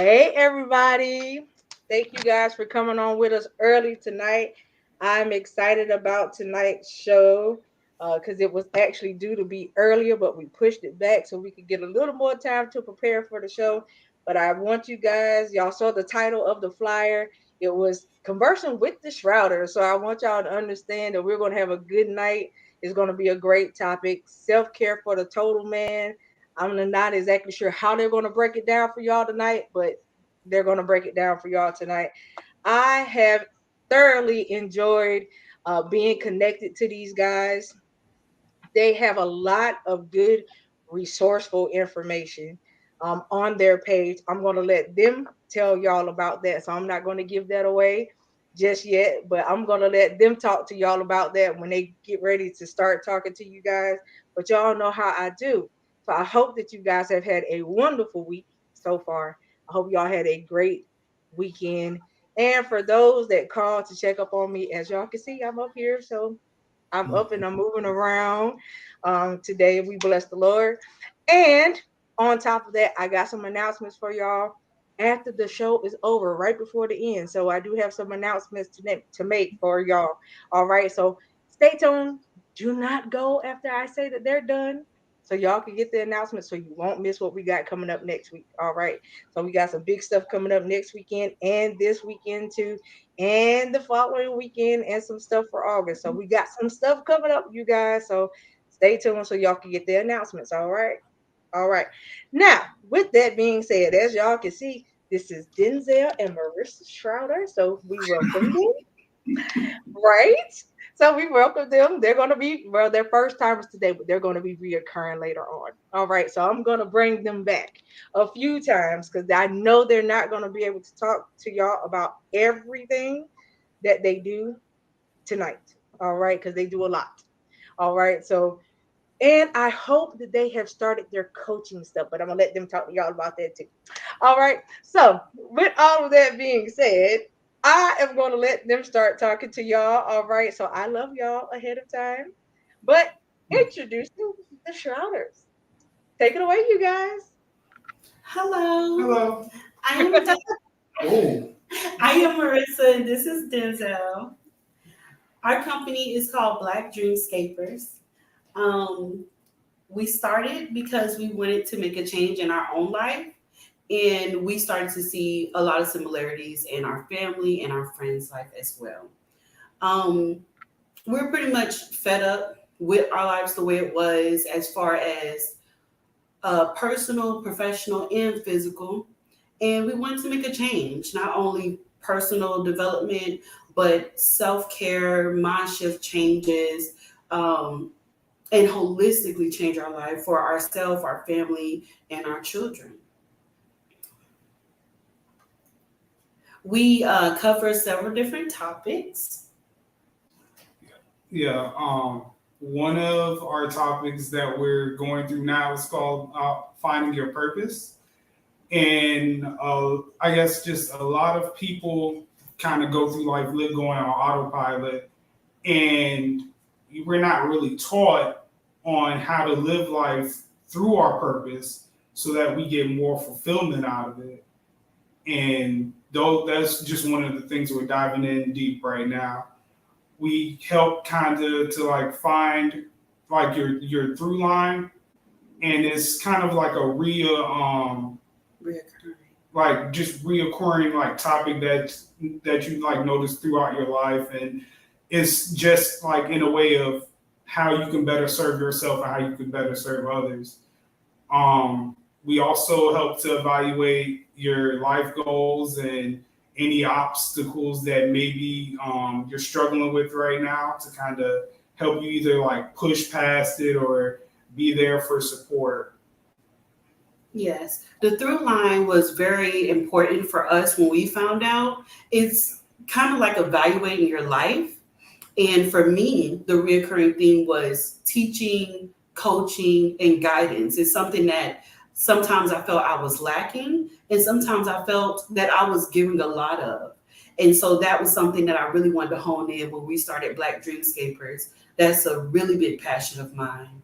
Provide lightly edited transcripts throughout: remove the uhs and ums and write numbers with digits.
Hey, everybody. Thank you guys for coming on with us early tonight. I'm excited about tonight's show because it was actually due to be earlier, but we pushed it back so we could get a little more time to prepare for the show. But I want you guys, y'all saw the title of the flyer. It was Conversing with the Strowders. So I want y'all to understand that we're going to have a good night. It's going to be a great topic self care for the total man. I'm not exactly sure how they're going to break it down for y'all tonight, but they're going to break it down for y'all tonight. I have thoroughly enjoyed being connected to these guys. They have a lot of good, resourceful information on their page. I'm going to let them tell y'all about that. So I'm not going to give that away just yet, but I'm going to let them talk to y'all about that when they get ready to start talking to you guys. But y'all know how I do. So I hope that you guys have had a wonderful week so far. I hope y'all had a great weekend. And for those that called to check up on me, as y'all can see, I'm up here. So I'm up and I'm moving around. Today we bless the Lord. And on top of that, I got some announcements for y'all after the show is over, right before the end. So I do have some announcements to make for y'all. All right. So stay tuned. Do not go after I say that they're done. So y'all can get the announcement so you won't miss what we got coming up next week. All right. So we got some big stuff coming up next weekend and this weekend too and the following weekend and some stuff for August. So we got some stuff coming up, you guys. So stay tuned so y'all can get the announcements. All right. All right. Now, with that being said, as y'all can see, this is Denzel and Marissa Schrouder. So we welcome them, right? So we welcome them. They're going to be, well, they're first timers today, but they're going to be reoccurring later on. All right. So I'm going to bring them back a few times because I know they're not going to be able to talk to y'all about everything that they do tonight. All right. Because they do a lot. All right. So, and I hope that they have started their coaching stuff, but I'm going to let them talk to y'all about that too. All right. So, with all of that being said, I am going to let them start talking to y'all. All right. So, I love y'all ahead of time. But introducing the Shrouders. Take it away, you guys. Hello. Hello. I am Oh, I am Marissa and this is Denzel. Our company is called Black Dreamscapers. Um, we started because we wanted to make a change in our own life, and we started to see a lot of similarities in our family and our friends' life as well. Um, we're pretty much fed up with our lives the way it was, as far as personal, professional, and physical. And we wanted to make a change, not only personal development, but self care, mind shift changes, um, and holistically change our life for ourselves, our family, and our children. We cover several different topics. yeah. One of our topics that we're going through now is called finding your purpose, and I guess just a lot of people kind of go through life going on autopilot, and we're not really taught on how to live life through our purpose so that we get more fulfillment out of it. And though that's just one of the things we're diving in deep right now. We help kind of to like find like your through line, and it's kind of like a Reoccurring. like just reoccurring like topic that you like notice throughout your life, and it's just like in a way of how you can better serve yourself and how you can better serve others. We also help to evaluate your life goals and any obstacles that maybe you're struggling with right now to kind of help you either like push past it or be there for support. Yes, the through line was very important for us when we found out. It's kind of like evaluating your life. And for me, the reoccurring theme was teaching, coaching, and guidance. It's something that sometimes I felt I was lacking, and sometimes I felt that I was giving a lot of. And so that was something that I really wanted to hone in when we started Black Dreamscapers. That's a really big passion of mine.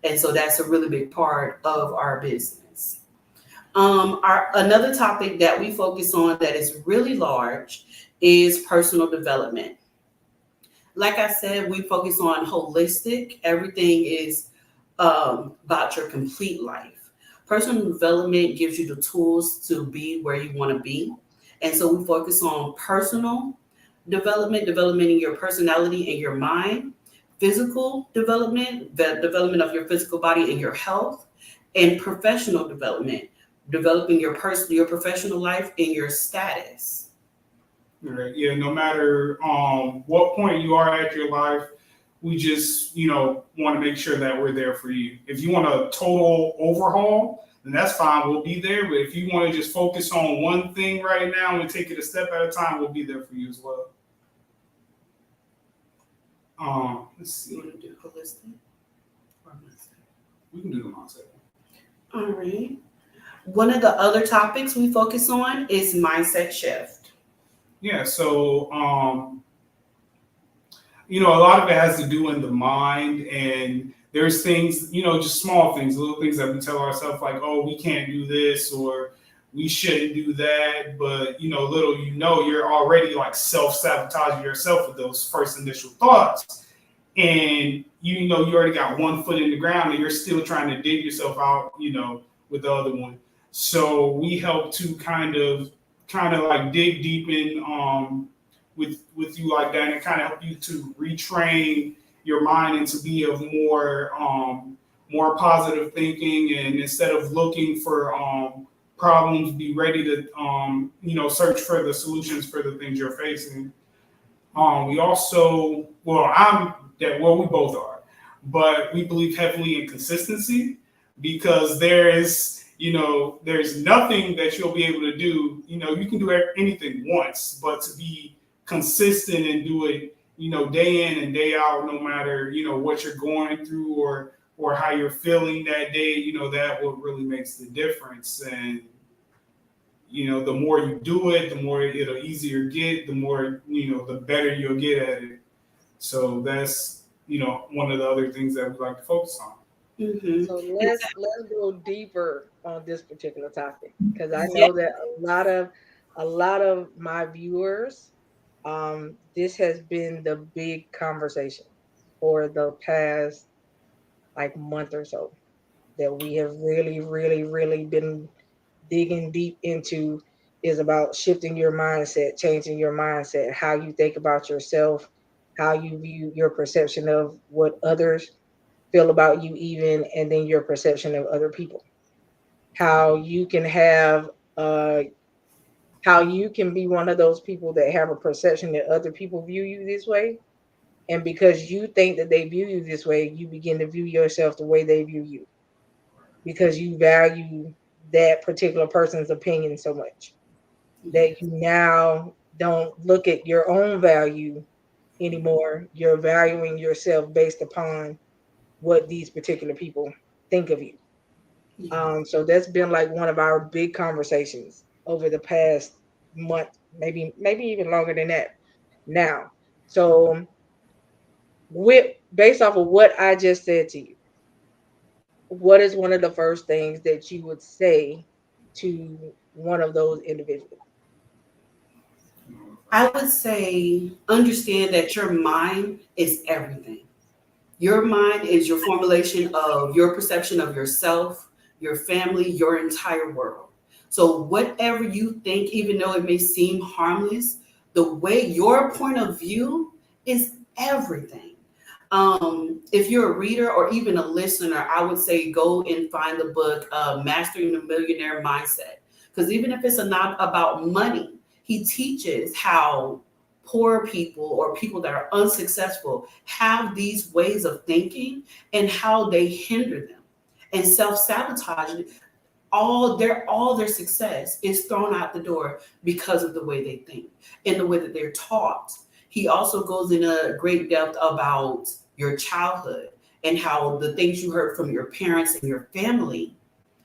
And so that's a really big part of our business. Our another topic that we focus on that is really large is personal development. Like I said, we focus on holistic. Everything is about your complete life. Personal development gives you the tools to be where you want to be. And so we focus on personal development, development in your personality and your mind, physical development, the development of your physical body and your health, and professional development, developing your your professional life and your status. Right. Yeah. No matter what point you are at your life, we just want to make sure that we're there for you. If you want a total overhaul, then that's fine. We'll be there. But if you want to just focus on one thing right now and take it a step at a time, we'll be there for you as well. Let's You see. want to do holistic or mindset? We can do the mindset. All right. One of the other topics we focus on is mindset shift. Yeah. So a lot of it has to do in the mind, and there's things, just small things, little things that we tell ourselves like, oh, we can't do this or we shouldn't do that. But, little, you're already like self-sabotaging yourself with those first initial thoughts. And, you already got one foot in the ground and you're still trying to dig yourself out, with the other one. So we help to kind of like dig deep in, with you like that, and kind of help you to retrain your mind and to be of more positive thinking, and instead of looking for problems, be ready to search for the solutions for the things you're facing. We also, we both are, but we believe heavily in consistency, because there's nothing that you'll be able to do. You can do anything once, but to be consistent and do it, day in and day out, no matter, what you're going through or how you're feeling that day, that what really makes the difference. And, the more you do it, the more it'll easier get, the more, the better you'll get at it. So that's, one of the other things that we like to focus on. Mm-hmm. So let's go deeper on this particular topic, because I Yeah. know that a lot of my viewers, this has been the big conversation for the past like month or so, that we have really, really, really been digging deep into, is about shifting your mindset, changing your mindset, how you think about yourself, how you view your perception of what others feel about you, even, and then your perception of other people. How you can have, uh, how you can be one of those people that have a perception that other people view you this way. And because you think that they view you this way, you begin to view yourself the way they view you, because you value that particular person's opinion so much that you now don't look at your own value anymore. You're valuing yourself based upon what these particular people think of you. Yeah. So that's been like one of our big conversations over the past month, maybe even longer than that now. So with based off of what I just said to you, what is one of the first things that you would say to one of those individuals? I would say understand that your mind is everything. Your mind is your formulation of your perception of yourself, your family, your entire world. So, whatever you think, even though it may seem harmless, the way your point of view is everything. If you're a reader or even a listener, I would say go and find the book Mastering the Millionaire Mindset. Because even if it's not about money, he teaches how poor people or people that are unsuccessful have these ways of thinking and how they hinder them and self-sabotage. All their success is thrown out the door because of the way they think and the way that they're taught. He also goes in a great depth about your childhood and how the things you heard from your parents and your family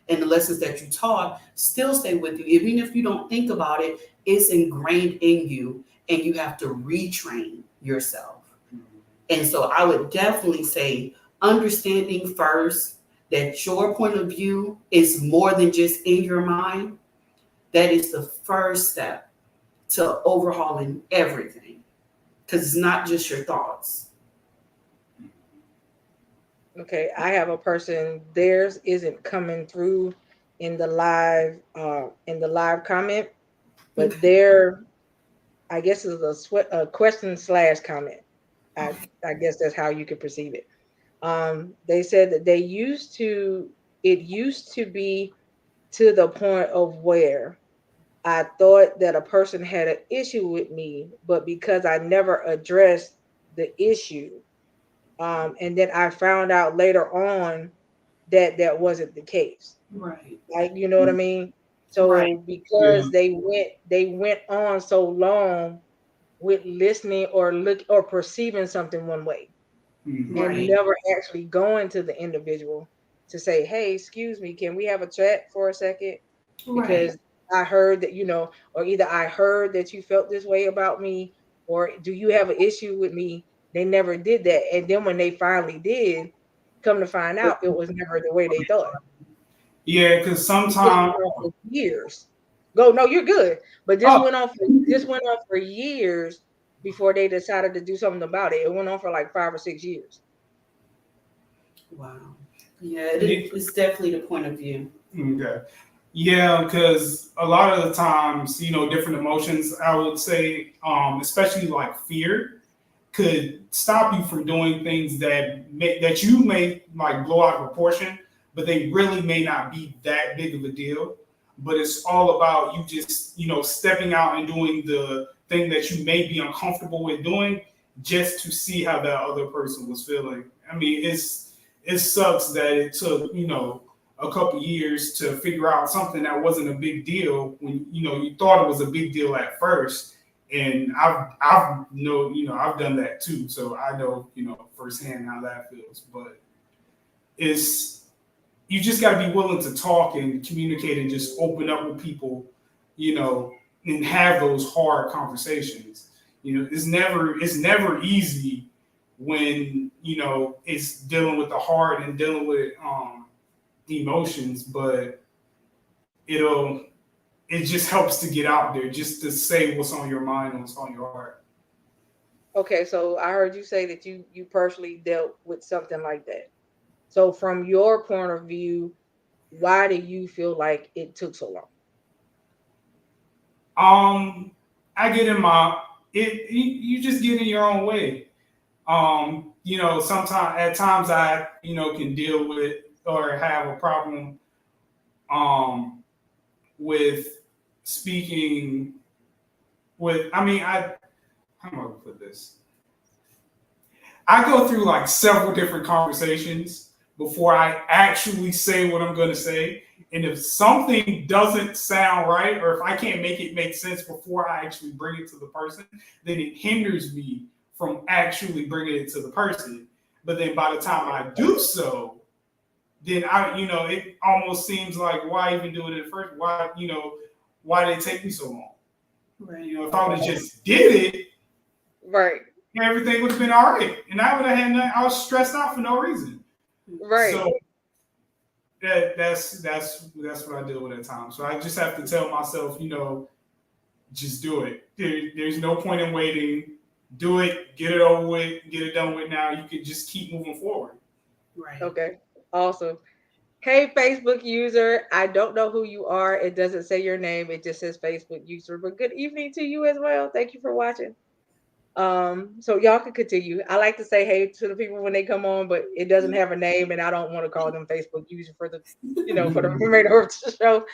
and the lessons that you taught still stay with you. Even if you don't think about it, it's ingrained in you and you have to retrain yourself. And so I would definitely say understanding first that your point of view is more than just in your mind, that is the first step to overhauling everything. Because it's not just your thoughts. Okay, I have a person, theirs isn't coming through in the live comment, but Okay. their, I guess, is a question slash comment. I guess that's how you could perceive it. They said that it used to be to the point of where I thought that a person had an issue with me, but because I never addressed the issue, and then I found out later on that that wasn't the case. Right. Like, you know what I mean? Right. So Yeah. because they went on so long with listening or look or perceiving something one way Mhm. and Right. never actually going to the individual to say, hey, excuse me, can we have a chat for a second? Right. Because I heard that, or either I heard that you felt this way about me, or do you have an issue with me? They never did that. And then when they finally did, come to find out it was never the way they thought. Yeah, because This sometimes, went on for years. Go, no, you're good. But oh, this went on for years before they decided to do something about it. It went on for like 5 or 6 years. Wow. Yeah, yeah, it's definitely the point of view. okay. Yeah, because a lot of the times, different emotions, I would say, especially like fear, could stop you from doing things that you may like blow out of proportion, but they really may not be that big of a deal. But it's all about you just stepping out and doing the thing that you may be uncomfortable with doing, just to see how that other person was feeling. I mean, it sucks that it took a couple years to figure out something that wasn't a big deal when you thought it was a big deal at first. And I've done that too, so I know firsthand how that feels. But it's you just got to be willing to talk and communicate and just open up with people, you know, and have those hard conversations. It's never easy when it's dealing with the heart and dealing with emotions, but it'll it just helps to get out there, just to say what's on your mind and what's on your heart. Okay, so I heard you say that you personally dealt with something like that. So from your point of view, why do you feel like it took so long? Um, I get in my you just get in your own way. Sometimes at times I can deal with or have a problem um with speaking with. I mean, how am I gonna put this? I go through like several different conversations before I actually say what I'm going to say. And if something doesn't sound right, or if I can't make it make sense before I actually bring it to the person, then it hinders me from actually bringing it to the person. But then by the time I do so, then it almost seems like, why even do it at first? Why did it take me so long? Right. If I would have just did it, Right, everything would have been all right, and I would have had nothing. I was stressed out for no reason. right. So that's what I deal with at times. So I just have to tell myself, just do it. There's no point in waiting. Do it, get it over with, get it done with now. You can just keep moving forward. Right. Okay, awesome. Hey, Facebook user. I don't know who you are. It doesn't say your name. It just says Facebook user. But good evening to you as well. Thank you for watching. So y'all can continue. I like to say hey to the people when they come on, but it doesn't have a name, and I don't want to call them Facebook user for for the remainder of the show.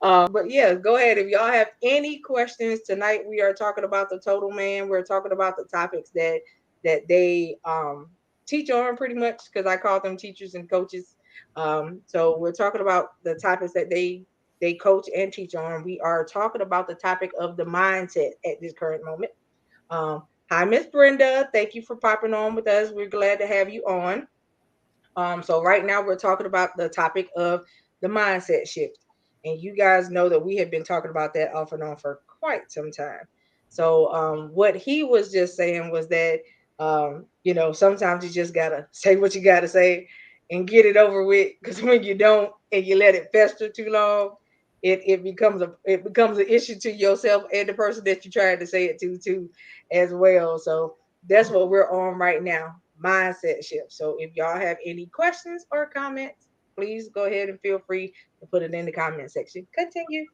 But yeah, go ahead. If y'all have any questions tonight, we are talking about the total man. We're talking about the topics that they teach on pretty much because I call them teachers and coaches. So we're talking about the topics that they coach and teach on. We are talking about the topic of the mindset at this current moment. Hi, Miss Brenda. Thank you for popping on with us. We're glad to have you on. So right now we're talking about the topic of the mindset shift. And you guys know that we have been talking about that off and on for quite some time. So what he was just saying was that sometimes you just gotta say what you gotta say and get it over with. Because when you don't and you let it fester too long, it becomes an issue to yourself and the person that you tried to say it to too, as well. So that's what we're on right now, mindset shift. So if y'all have any questions or comments, please go ahead and feel free to put it in the comment section. Continue.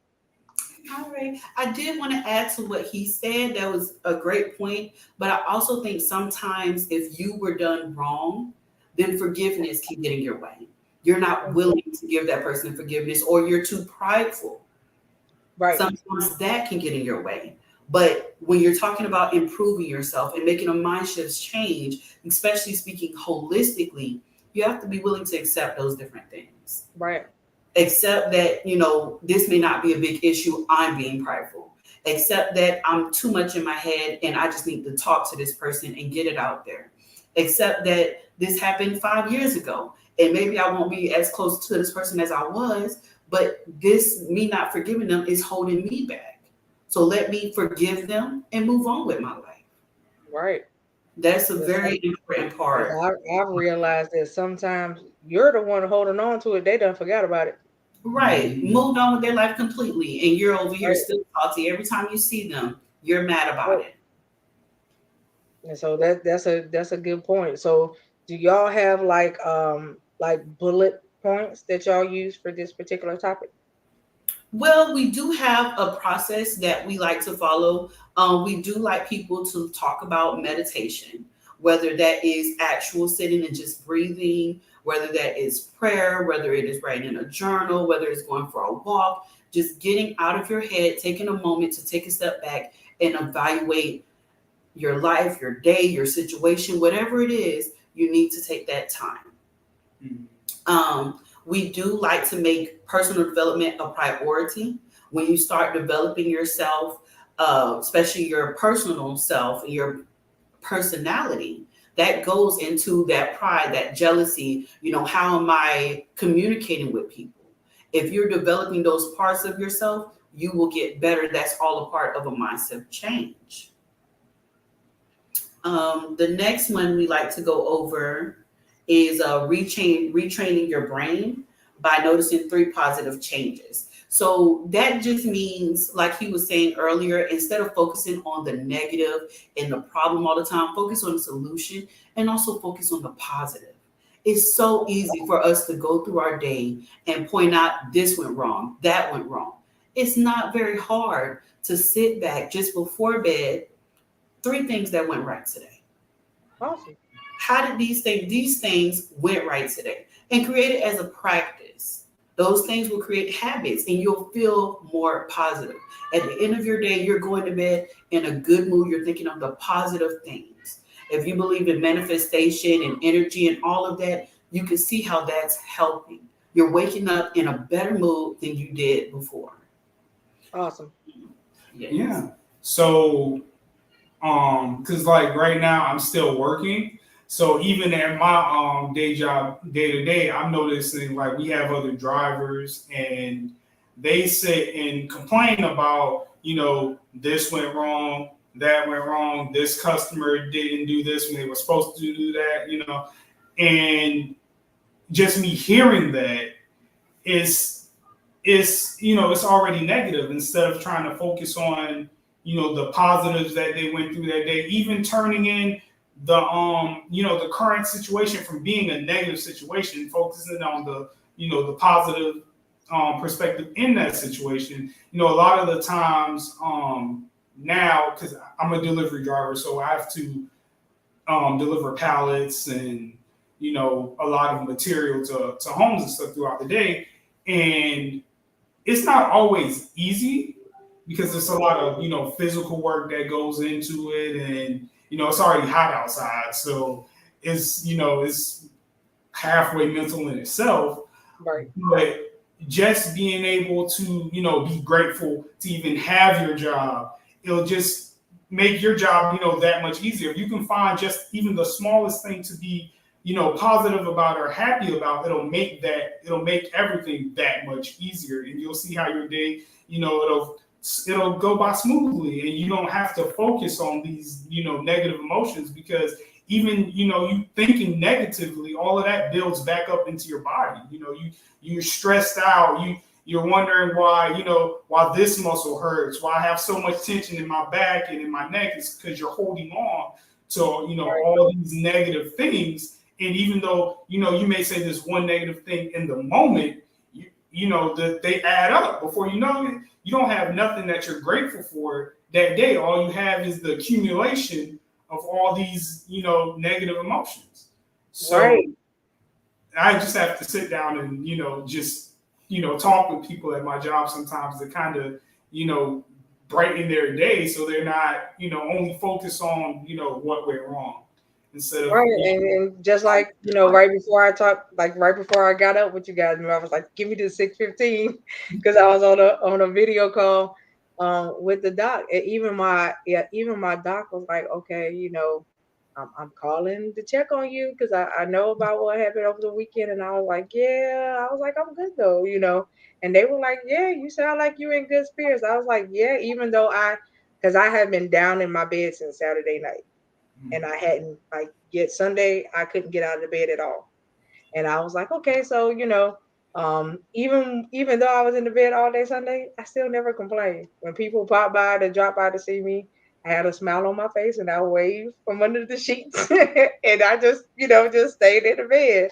All right. I did want to add to what he said. That was a great point. But I also think sometimes if you were done wrong, then forgiveness can get in your way. You're not willing to give that person forgiveness, or you're too prideful. Right. Sometimes that can get in your way. But when you're talking about improving yourself and making a mind shift change, especially speaking holistically, you have to be willing to accept those different things. Right. Accept that, this may not be a big issue. I'm being prideful. Accept that I'm too much in my head and I just need to talk to this person and get it out there. Accept that this happened 5 years ago and maybe I won't be as close to this person as I was, but me not forgiving them is holding me back. So let me forgive them and move on with my life. Right. That's a That's very important part. I've realized that sometimes you're the one holding on to it. They done forgot about it. Right. Moved on with their life completely. And you're over here Right. still salty. Every time you see them, you're mad about Right. it. And so that's a good point. So do y'all have like bullet points that y'all use for this particular topic? Well, we do have a process that we like to follow. We do like people to talk about meditation, whether that is actual sitting and just breathing, whether that is prayer, whether it is writing in a journal, whether it's going for a walk, just getting out of your head, taking a moment to take a step back and evaluate your life, your day, your situation, whatever it is, you need to take that time. We do like to make personal development a priority. When you start developing yourself, especially your personal self and your personality, that goes into that pride, that jealousy. How am I communicating with people? If you're developing those parts of yourself, you will get better. That's all a part of a mindset change. The next one we like to go over is retraining your brain by noticing 3 positive changes. So that just means, like he was saying earlier, instead of focusing on the negative and the problem all the time, focus on the solution and also focus on the positive. It's so easy for us to go through our day and point out this went wrong, that went wrong. It's not very hard to sit back just before bed, 3 things that went right today. Awesome. How did these things went right today? And create it as a practice. Those things will create habits and you'll feel more positive. At the end of your day, you're going to bed in a good mood. You're thinking of the positive things. If you believe in manifestation and energy and all of that, you can see how that's helping. You're waking up in a better mood than you did before. Awesome. Yes. Yeah. So, because like right now I'm still working. So even at my day job, day to day, I'm noticing like we have other drivers and they sit and complain about, this went wrong, that went wrong, this customer didn't do this when they were supposed to do that, and just me hearing that it's already negative instead of trying to focus on, the positives that they went through that day, even turning in the current situation from being a negative situation, focusing on the positive perspective in that situation. A lot of the times now, because I'm a delivery driver, so I have to deliver pallets and a lot of material to homes and stuff throughout the day, and it's not always easy because there's a lot of physical work that goes into it, and it's already hot outside, so it's halfway mental in itself. Right. But just being able to be grateful to even have your job, it'll just make your job that much easier. If you can find just even the smallest thing to be positive about or happy about, it'll make everything that much easier, and you'll see how your day it'll go by smoothly, and you don't have to focus on these negative emotions, because even, you thinking negatively, all of that builds back up into your body. You're stressed out. You're wondering why, why this muscle hurts, why I have so much tension in my back and in my neck. Is because you're holding on to, all these negative things. And even though, you may say this one negative thing in the moment, that they add up. Before you know it, you don't have nothing that you're grateful for that day. All you have is the accumulation of all these, negative emotions. So Right. I just have to sit down and, just, talk with people at my job sometimes to kind of, brighten their day so they're not, only focused on, what went wrong instead of, Right. And just like, right before I talked, like right before I got up with you guys, I was like, give me the 6:15 because I was on a video call with the doc. And even my doc was like, okay, I'm calling to check on you because I know about what happened over the weekend. And I was like, yeah, I was like, I'm good though. And they were like, yeah, you sound like you're in good spirits. I was like, yeah, even though because I had been down in my bed since Saturday night and I hadn't like yet Sunday, I couldn't get out of the bed at all. And I was like, okay, so even though I was in the bed all day Sunday, I still never complained. When people pop by to drop by to see me, I had a smile on my face and I waved from under the sheets, and I just stayed in the bed.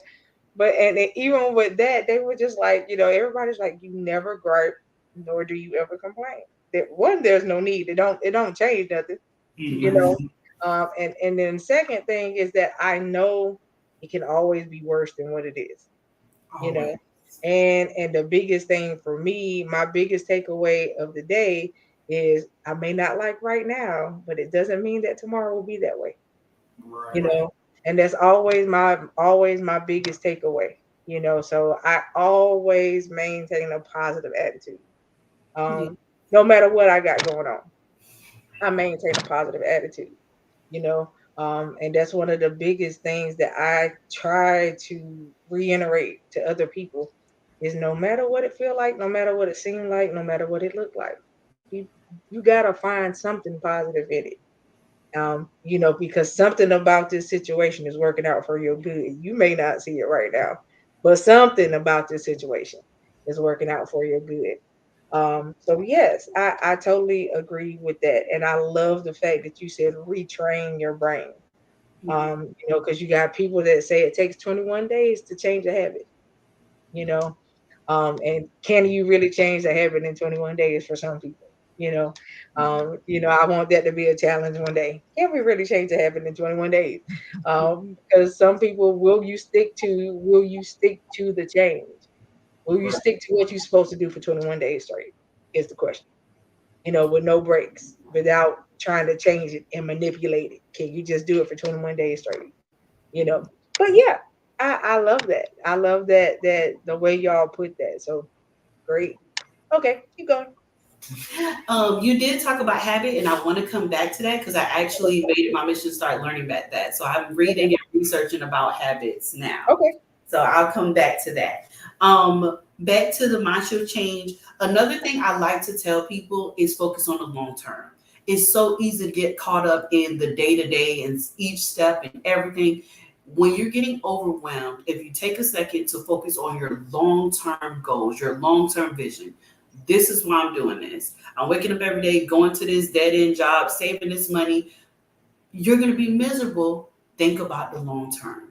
But even with that, they were just like, everybody's like, you never gripe, nor do you ever complain. That one, there's no need. It don't change nothing, you know. Mhm. And then second thing is that I know it can always be worse than what it is, you know. Always. And the biggest thing for me, my biggest takeaway of the day is I may not like right now, but it doesn't mean that tomorrow will be that way, you Right. Right. know. And that's always my biggest takeaway. So I always maintain a positive attitude. Yeah. Um, no matter what I got going on, I maintain a positive attitude you know and that's one of the biggest things that I try to reiterate to other people is no matter what it feel like, no matter what it seem like, no matter what it look like, you gotta find something positive in it. Because something about this situation is working out for your good. You may not see it right now, but something about this situation is working out for your good. So yes, I totally agree with that. And I love the fact that you said retrain your brain. Mhm. Because you got people that say it takes 21 days to change a habit, you know. And can you really change the habit in 21 days for some people? You know, I want that to be a challenge one day. Can we really change the habit in 21 days? Because some people, will you stick to the change? Will you Right. stick to what you're supposed to do for 21 days straight? Is the question. With no breaks, without trying to change it and manipulate it. Can you just do it for 21 days straight? You know. But yeah, I love that. I love that the way y'all put that. So great. Okay, keep going. You did talk about habit, and I want to come back to that because I actually made it my mission to start learning about that. So I'm Okay. reading and researching about habits now. Okay. So I'll come back to that. Back to the mindset change. Another thing I like to tell people is focus on the long term. It's so easy to get caught up in the day to day and each step and everything. When you're getting overwhelmed, if you take a second to focus on your long term goals, your long term vision, this is why I'm doing this. I'm waking up every day, going to this dead end job, saving this money. You're going to be miserable. Think about the long term.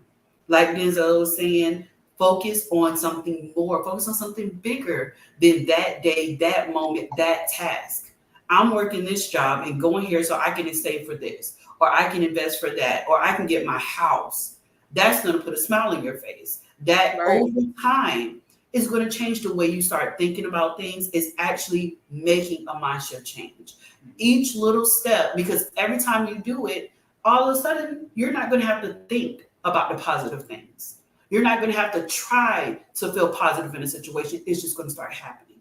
Like Denzel was saying, focus on something more, focus on something bigger than that day, that moment, that task. I'm working this job and going here so I can save for this, or I can invest for that, or I can get my house. That's going to put a smile on your face. That Right. over time is going to change the way you start thinking about things. It's actually making a mindset change. Each little step, because every time you do it, all of a sudden you're not going to have to think about the positive things. You're not going to have to try to feel positive in a situation. It's just going to start happening.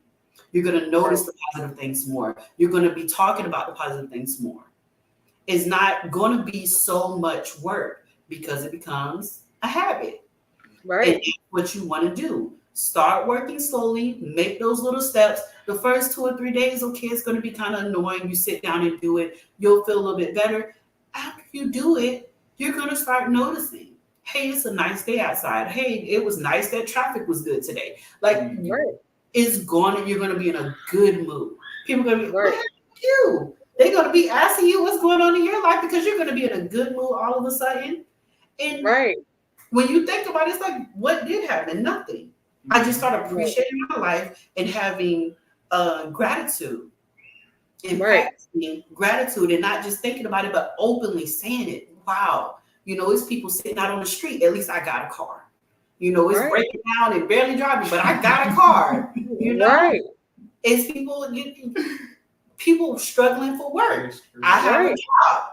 You're going to Right. notice the positive things more. You're going to be talking about the positive things more. It's not going to be so much work because it becomes a habit. And Right. it's what you want to do. Start working slowly, make those little steps. The first 2 or 3 days, okay, it's going to be kind of annoying. You sit down and do it, you'll feel a little bit better. After you do it, you're going to start noticing, hey, it's a nice day outside. Hey, it was nice that traffic was good today. Like, Right. you're going to be in a good mood. People are going to be, what Right. happened to you? They're going to be asking you what's going on in your life because you're going to be in a good mood all of a sudden. And Right. when you think about it, it's like, what did happen? Nothing. I just started Right. appreciating my life and having gratitude and Right. practicing gratitude and not just thinking about it, but openly saying it. Wow, it's people sitting out on the street. At least I got a car. It's Right. breaking down and barely driving, but I got a car. Right. It's people struggling for work. I have a Right. job.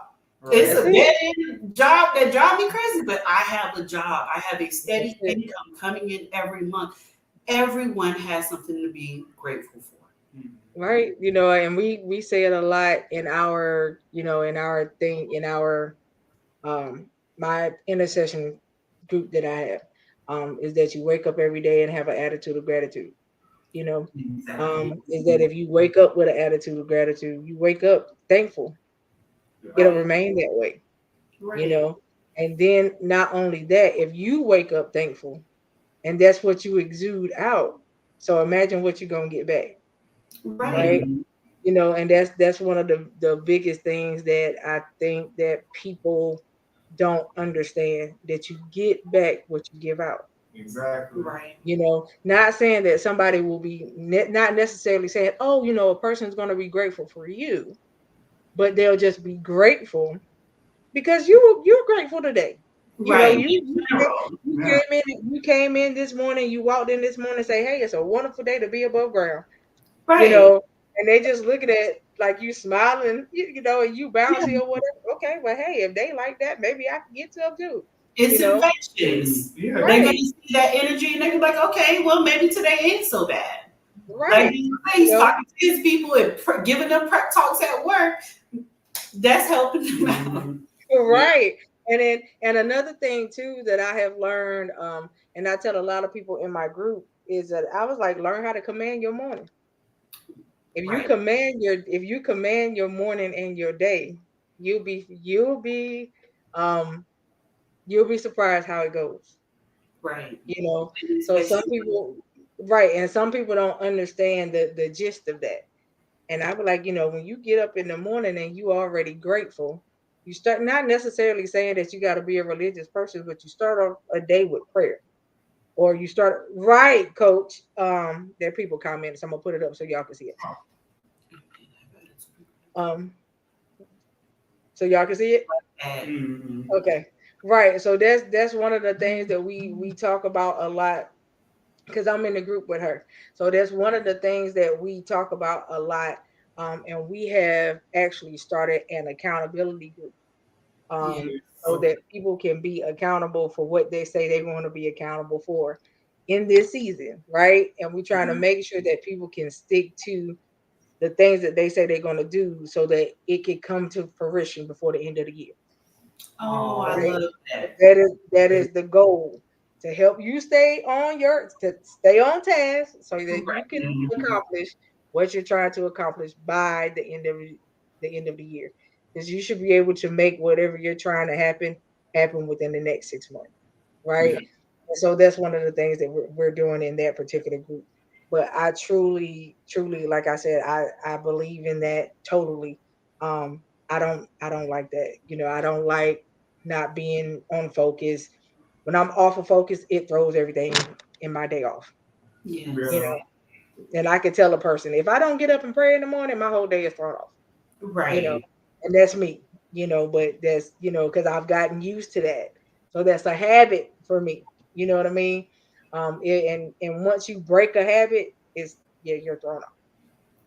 It's That's a it. dead end job that drives me crazy, but I have a job. I have a That's steady it. income coming in every month. Everyone has something to be grateful for. Right. And we say it a lot in our, in our thing, in our my intercession group that I have, is that you wake up every day and have an attitude of gratitude. You know, Exactly. is that if you wake up with an attitude of gratitude, you wake up thankful. It'll Right. remain that way. You Right. know, and then not only that, if you wake up thankful, and that's what you exude out. So imagine what you're gonna get back, right? Right. And that's one of the biggest things that I think that people don't understand, that you get back what you give out. Exactly. Right. Not saying that somebody will be not necessarily saying, oh, a person's going to be grateful for you, but they'll just be grateful because you're grateful today. You know, Right. you In you, general. you Yeah. came in this morning, you walked in this morning and say, hey, it's a wonderful day to be above ground. you Right. know, and they just looking at like you smiling, and you Yeah. bouncy or whatever. Okay, well, hey, if they like that, maybe I can get some too. You It's know, infectious. Yeah. They're right, gonna see that energy and they're gonna be like, okay, well, maybe today ain't so bad. Like right, you he's know, talking to his people and giving them prep talks at work. That's helping them out. Mhm. Yeah. right. And another thing too that I have learned, and I tell a lot of people in my group is that I was like, learn how to command your morning. Right. If you command your morning and your day, um you'll be surprised how it goes. Right. you know And so some especially people, right, and some people don't understand the gist of that. And I be like, when you get up in the morning and you already grateful, you start, not necessarily saying that you got to be a religious person, but you start off a day with prayer, or you start, right, coach. There are people commenting, so I'm gonna put it up so y'all can see it. um so y'all can see it. that. Mhm. Okay. Right, so that's one of the things that we talk about a lot, because I'm in the group with her. So that's one of the things that we talk about a lot. And we have actually started an accountability group, Yeah. so Okay. that people can be accountable for what they say they want to be accountable for in this season, right? And we're trying to make sure that people can stick to the things that they say they're going to do so that it can come to fruition before the end of the year, Oh, I Oh, right? love that. That is the goal, to help you to stay on task so that you Right. can mhm. accomplish what you're trying to accomplish by the end of the year. Because you should be able to make whatever you're trying to happen within the next 6 months, right? Yeah. And so that's one of the things that we're doing in that particular group. But I truly, truly, like I said, I believe in that totally. I don't like that. I don't like not being on focus. When I'm off of focus, it throws everything in my day off. You Yes. Yeah. know, and I can tell a person, if I don't get up and pray in the morning, my whole day is thrown off. You know, Right. and that's me. But that's because I've gotten used to that, so that's a habit for me. You know what I mean? And once you break a habit, it's yeah, you're thrown off.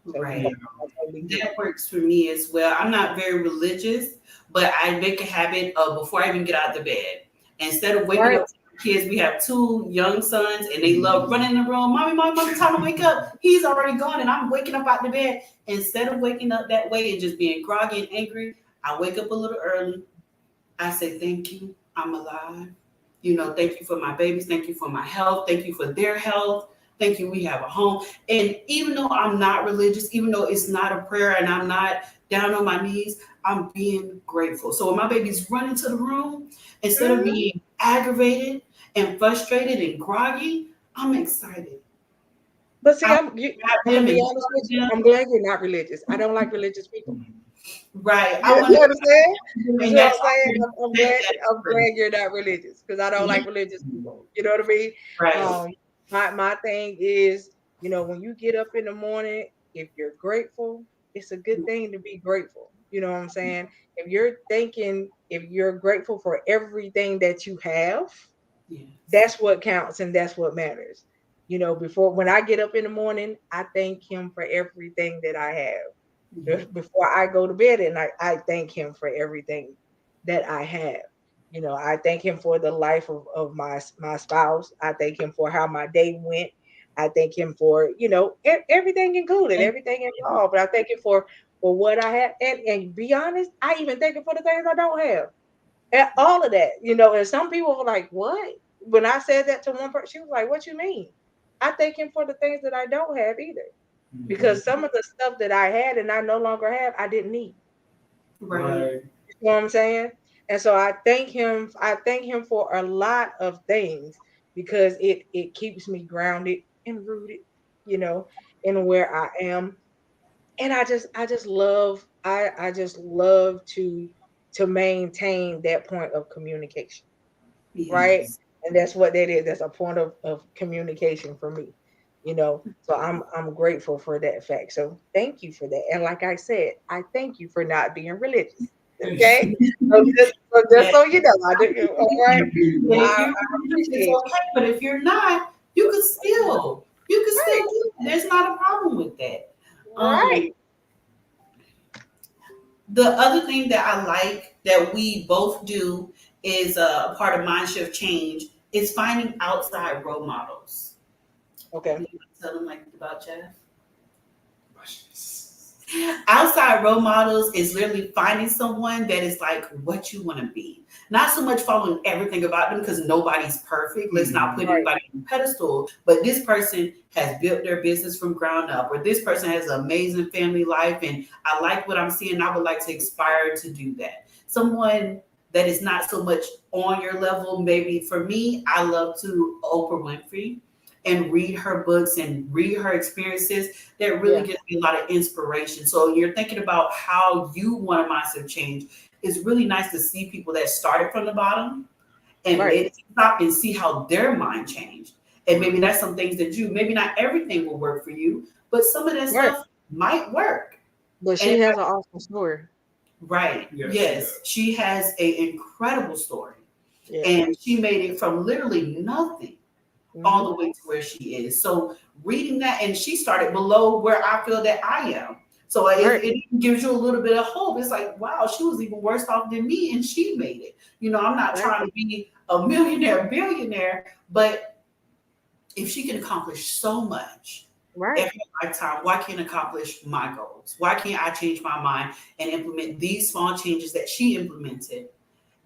So Yeah. Right. I totally get it. That works for me as well. I'm not very religious, but I make a habit of before I even get out of the bed. Instead of waking Right, up to my kids, we have two young sons and they love Mhm. running in the room. Mommy, mommy, mommy, time to wake up. He's already gone and I'm waking up out the bed. Instead of waking up that way and just being groggy and angry, I wake up a little early. I say, thank you. I'm alive. Thank you for my babies. Thank you for my health. Thank you for their health. Thank you, we have a home. And even though I'm not religious, even though it's not a prayer and I'm not down on my knees, I'm being grateful. So when my baby's running to the room, instead of Mhm. being aggravated and frustrated and groggy, I'm excited. But see, I grab I'm gonna them be and honest with hug you. them. I'm glad you're not religious. I don't like religious people. Right. I You want to understand? You see and what that's I'm saying? already I'm set glad. that I'm free. glad you're not religious because I don't Yeah. like religious people. You know what I mean? Right. Um, my thing is, when you get up in the morning, if you're grateful, it's a good thing to be grateful. You know what I'm saying? If you're grateful for everything that you have, Yes. that's what counts and that's what matters. Before when I get up in the morning, I thank him for everything that I have. Mhm. Before I go to bed and I thank him for everything that I have. I thank him for the life of my spouse. I thank him for how my day went. I thank him for, everything included, And everything involved. But I thank him for what I have. And be honest, I even thank him for the things I don't have. And all of that, and some people were like, what? When I said that to one person, she was like, what you mean? I thank him for the things that I don't have either Mhm. because some of the stuff that I had and I no longer have, I didn't need. right. Right. You know what I'm saying? And so I thank him. I thank him for a lot of things because it keeps me grounded and rooted, you know, in where I am. And I just love to maintain that point of communication, right? Yes. And that's what that is. That's a point of communication for me, So I'm grateful for that fact. So thank you for that. And like I said, I thank you for not being religious. Okay. So just Yes. so you know, I do all right. But if I you're religious, it's appreciate okay. But if you're not, you could still you. do it. There's not a problem with that. Right. Um, the other thing that I like that we both do is a part of Mind Shift Change is finding outside role models. Okay. Do you want to tell them like about Jeff? Outside role models is literally finding someone that is like what you want to be. Not so much following everything about them because nobody's perfect. Let's not put Right. anybody on a pedestal, but this person has built their business from ground up, or this person has an amazing family life, and I like what I'm seeing. I would like to aspire to do that. Someone that is not so much on your level. Maybe for me, I love to Oprah Winfrey and read her books and read her experiences that really Yeah. gives me a lot of inspiration. So you're thinking about how you want a mindset change. It's really nice to see people that started from the bottom and Right. made it to the top and see how their mind changed. And maybe that's some things that maybe not everything will work for you, but some of that Right. stuff might work. But And she has an awesome story. right, Yes, she yes, does. she has an incredible story. Yeah. And she made it from literally nothing all Hmm. the way to where she is. So reading that, and she started below where I feel that I am. So Right. it gives you a little bit of hope. It's like, wow, she was even worse off than me, and she made it. I'm not Right. trying to be a millionaire, billionaire, but if she can accomplish so much in Right. her lifetime, why can't I accomplish my goals? Why can't I change my mind and implement these small changes that she implemented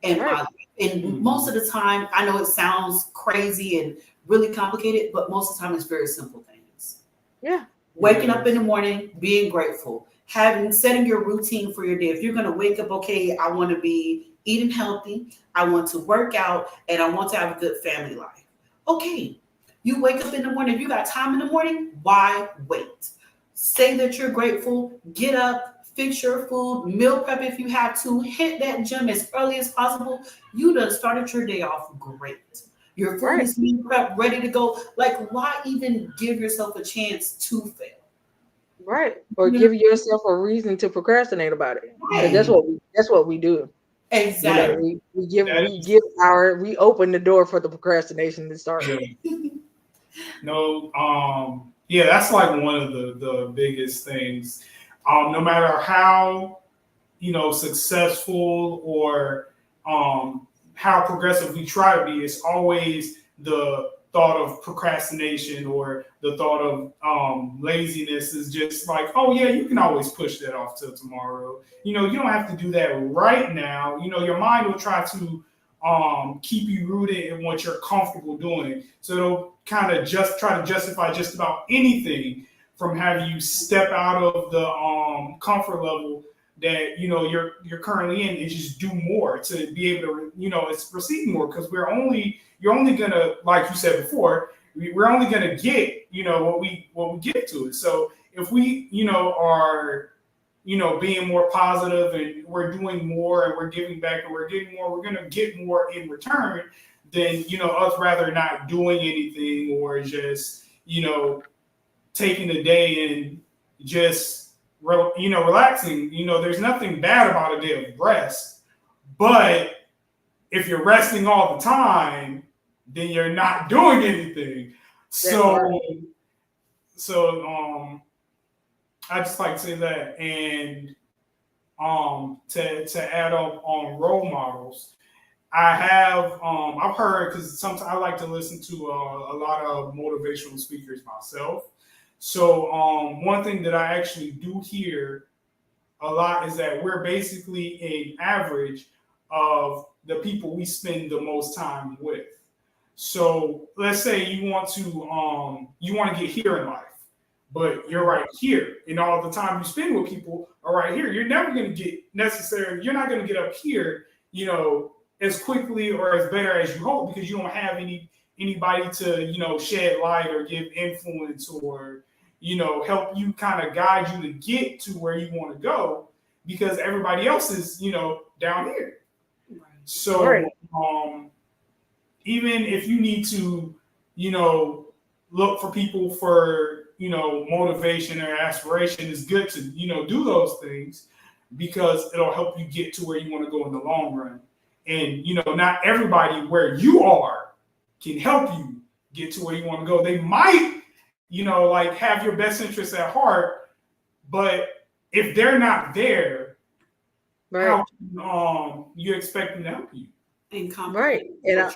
in my Right. life? And most of the time, I know it sounds crazy and really complicated, but most of the time it's very simple things. Yeah. Waking up in the morning, being grateful, setting your routine for your day. If you're gonna wake up, okay, I want to be eating healthy, I want to work out, and I want to have a good family life. Okay, you wake up in the morning. If you got time in the morning, why wait? Say that you're grateful, get up, fix your food, meal prep if you have to, hit that gym as early as possible. You done started your day off great. Your food Right. is meal prep, ready to go. Like, why even give yourself a chance to fail? Right. Or You know, give yourself a reason to procrastinate about it. Because right. that's what we do. Exactly. That We is, we open the door for the procrastination to start. yeah. No, yeah, that's like one of the biggest things. No matter how successful or how progressive we try to be, it's always the thought of procrastination or the thought of laziness is just like, oh yeah, you can always push that off till tomorrow. You don't have to do that right now. Your mind will try to keep you rooted in what you're comfortable doing. So it'll kind of just try to justify just about anything from having you step out of the comfort level that you're currently in and just do more to be able to it's proceed more because you're only gonna, like you said before, we're only gonna get what we get to it. So if we are being more positive and we're doing more and we're giving back and we're getting more, we're going to get more in return than, us rather not doing anything or just, taking a day and just, relaxing. There's nothing bad about a day of rest, but if you're resting all the time, then you're not doing anything. So, so I just like to say that. And to add up on role models, I've heard, because sometimes I like to listen to a lot of motivational speakers myself. So one thing that I actually do hear a lot is that we're basically an average of the people we spend the most time with. So let's say you want to get here in life, but you're right here, and all the time you spend with people are right here. You're never going to get necessarily. You're not going to get up here, as quickly or as better as you hope because you don't have anybody to shed light or give influence or help you kind of guide you to get to where you want to go because everybody else is down here. So even if you need to look for people for motivation or aspiration, is good to do those things because it'll help you get to where you want to go in the long run. And not everybody where you are can help you get to where you want to go. They might like have your best interests at heart, but if they're not there, how you expect them to help you? Right.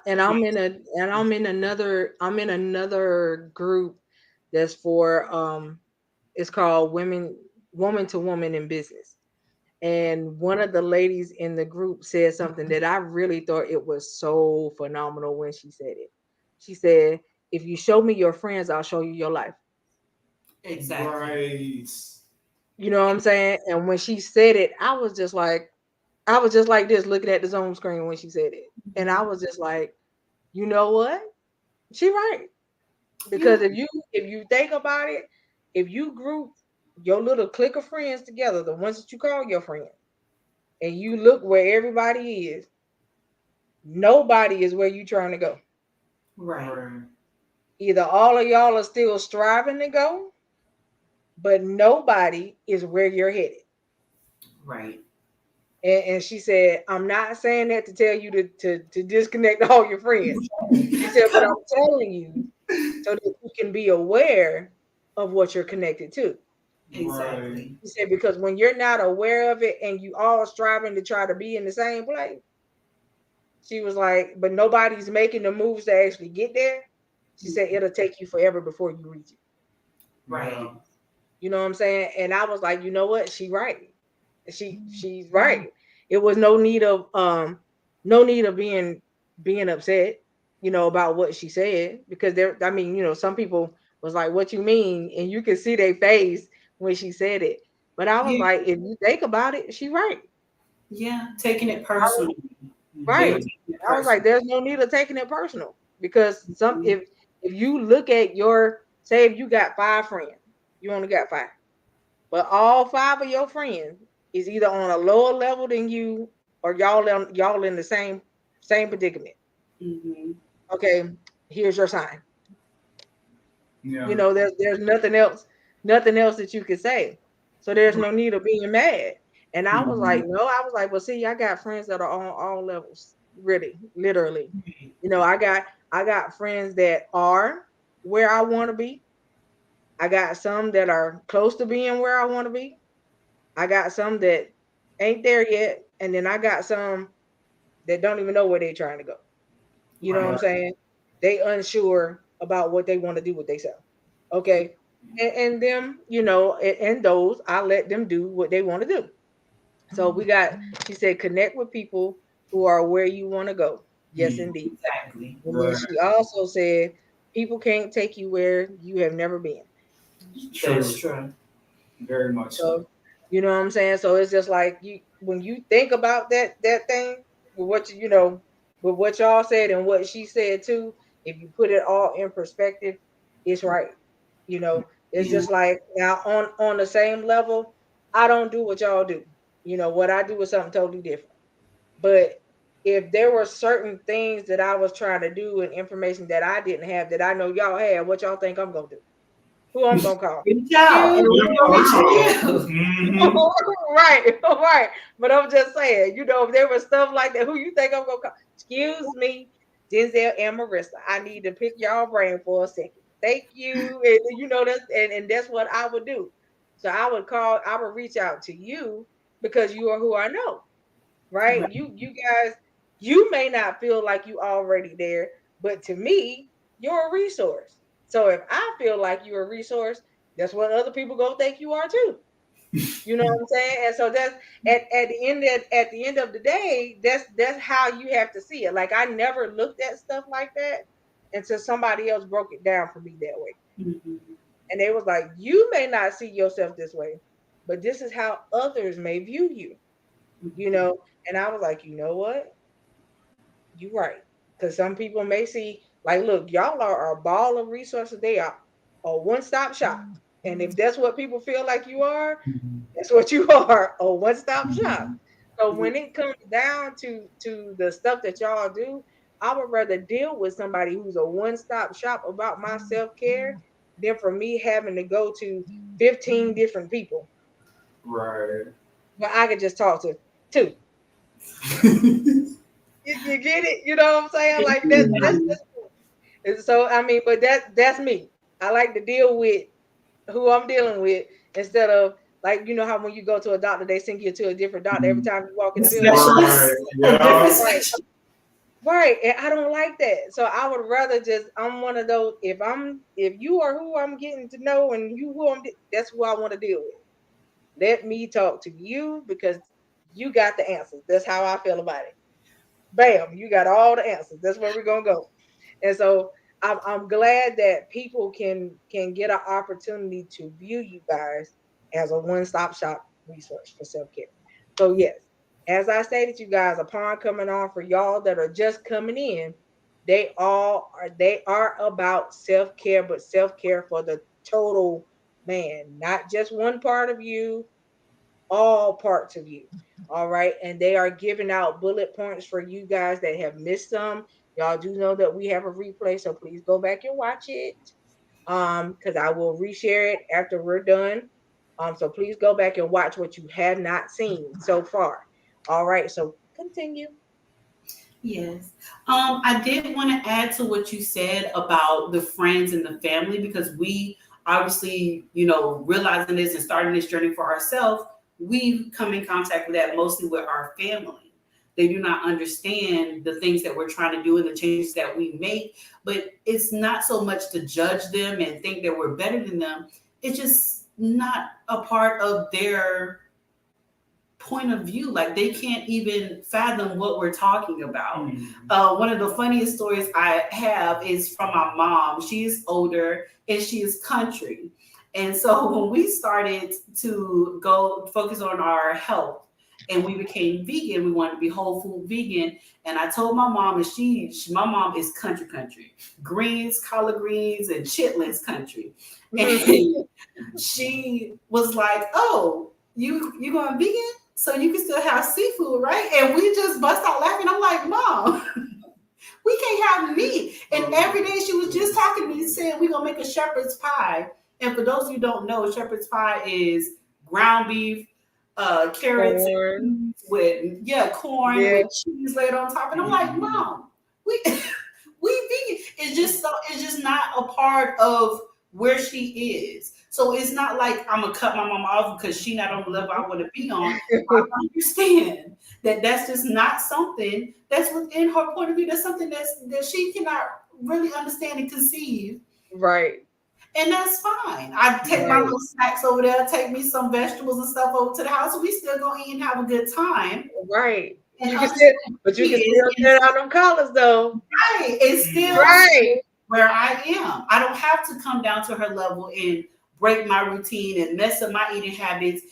I'm in another group that's for it's called woman to woman in business. And one of the ladies in the group said something that I really thought it was so phenomenal when she said it. She said, if you show me your friends, I'll show you your life. Exactly. Right. You know what I'm saying? And when she said it, I was just like this looking at the Zoom screen when she said it. And I was just like, you know what? She right. Because if you think about it, if you group your little clique of friends together, the ones that you call your friends, and you look where everybody is, nobody is where you trying to go. Right. Either all of y'all are still striving to go, but nobody is where you're headed. Right. And she said, I'm not saying that to tell you to disconnect all your friends. She said, but I'm telling you so that you can be aware of what you're connected to. Exactly. She said, because when you're not aware of it and you all striving to try to be in the same place, she was like, but nobody's making the moves to actually get there. She said, it'll take you forever before you reach it. Right. You know what I'm saying? And I was like, you know what? She's right. She's right. It was no need of being upset, about what she said because some people was like, what you mean? And you could see their face when she said it. But I was Yeah. like, if you think about it, she right. Yeah. Taking it personally. They're Right. taking it I was like, personally. there's no need of taking it personal because if you look at say if you got 5 friends, you only got 5. But all 5 of your friends is either on a lower level than you or y'all in the same predicament. Mm-hmm. Okay, here's your sign. Yeah. There's nothing else that you could say. So there's no need of being mad. And I was like, Mhm. no, I was like, well, see, I got friends that are on all levels, really, literally. I got friends that are where I want to be. I got some that are close to being where I want to be. I got some that ain't there yet, and then I got some that don't even know where they're trying to go. You know what Right. I'm saying? They unsure about what they want to do with themselves. Okay. And them, and those, I let them do what they want to do. So she said, connect with people who are where you want to go. Yes, indeed. Exactly. And then Right. she also said, people can't take you where you have never been. That's True. true. Very much so. So, you know what I'm saying? So it's just like you when you think about that thing with what with what y'all said and what she said too, if you put it all in perspective, it's right. You know, it's Yeah. just like now on the same level, I don't do what y'all do. You know, what I do is something totally different. But if there were certain things that I was trying to do and information that I didn't have that I know y'all had, what y'all think I'm gonna do? Who I'm gonna call? Reach out, and You. we're gonna reach to Wow. you. Mm-hmm. Right, right. But I'm just saying, if there was stuff like that, who you think I'm gonna call? Excuse me, Denzel and Marissa. I need to pick y'all brain for a second. Thank you. And and that's what I would do. So I would reach out to you because you are who I know, right? Right. You guys, you may not feel like you already there, but to me, you're a resource. So if I feel like you're a resource, that's what other people gonna think you are too. You know what I'm saying? And so that's at the end of the day, that's how you have to see it. Like I never looked at stuff like that until somebody else broke it down for me that way. Mhm. And they was like, you may not see yourself this way, but this is how others may view you, you Mhm. know. And I was like, you know what? You're right. Because some people may see, like, look, y'all are a ball of resources. They are a one-stop shop. And if that's what people feel like you are, that's what you are, a one-stop shop. So Yeah. when it comes down to the stuff that y'all do, I would rather deal with somebody who's a one-stop shop about my self-care than for me having to go to 15 different people. Right. But I could just talk to two. You get it? You know what I'm saying? Like that's Mhm. just and so I mean, but that's me. I like to deal with who I'm dealing with instead of like how when you go to a doctor, they send you to a different doctor every time you walk in The the building. Right. specialist, a different Yeah. Right. specialist. Right. And I don't like that. So I would rather just I'm one of those if you are who I'm getting to know and you who that's who I want to deal with. Let me talk to you because you got the answers. That's how I feel about it. Bam, you got all the answers. That's where we're gonna go. And so I'm glad that people can get an opportunity to view you guys as a one-stop shop resource for self-care. So yes, as I stated, you guys, upon coming on for y'all that are just coming in, they are about self-care, but self-care for the total man, not just one part of you, all parts of you. All right. And they are giving out bullet points for you guys that have missed some. Y'all do know that we have a replay, so please go back and watch it. Because I will reshare it after we're done. So please go back and watch what you have not seen so far. All right, so continue. Yes. I did want to add to what you said about the friends and the family because we obviously, realizing this and starting this journey for ourselves, we come in contact with that mostly with our family. They do not understand the things that we're trying to do and the changes that we make, but it's not so much to judge them and think that we're better than them. It's just not a part of their point of view. Like they can't even fathom what we're talking about. Mhm. One of the funniest stories I have is from my mom. She is older and she is country. And so when we started to go focus on our health and we became vegan, we wanted to be whole food vegan. And I told my mom, and my mom is country, greens, collard greens, and chitlins country. And she was like, "Oh, you going vegan? So you can still have seafood, right?" And we just bust out laughing. I'm like, "Mom, we can't have meat." And every day she was just talking to me, saying, "We're gonna make a shepherd's pie." And for those of you who don't know, shepherd's pie is ground beef, carrots and Corn. peas with corn Yeah. with cheese laid on top. And I'm like, "Mom, we we vegan." It's just not a part of where she is. So it's not like I'm gonna cut my mom off because she not on the level I want to be on. I understand that that's just not something that's within her point of view. That's something that she cannot really understand and conceive. Right. And that's fine. I take my Right. little snacks over there, take me some vegetables and stuff over to the house, and we still gonna eat and have a good time. Right. And you can still, but you she can is still set out them collars though. right. It's still Right, where I am. I don't have to come down to her level and break my routine and mess up my eating habits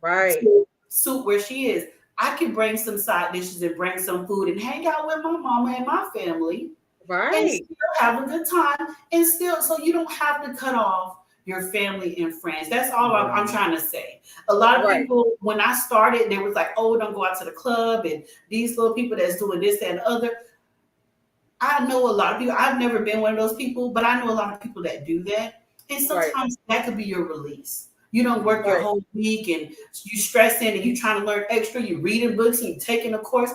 right, to suit where she is. I can bring some side dishes and bring some food and hang out with my mama and my family and right, still have a good time and still so you don't have to cut off your family and friends. That's all I'm trying to say. A lot of right, people, when I started, they was like, oh, don't go out to the club and these little people that's doing this and the other. I know a lot of people. I've never been one of those people, but I know a lot of people that do that. And right, sometimes that could be your release. You don't work your right, whole week and you stressing and you trying to learn extra, you reading books and you taking a course.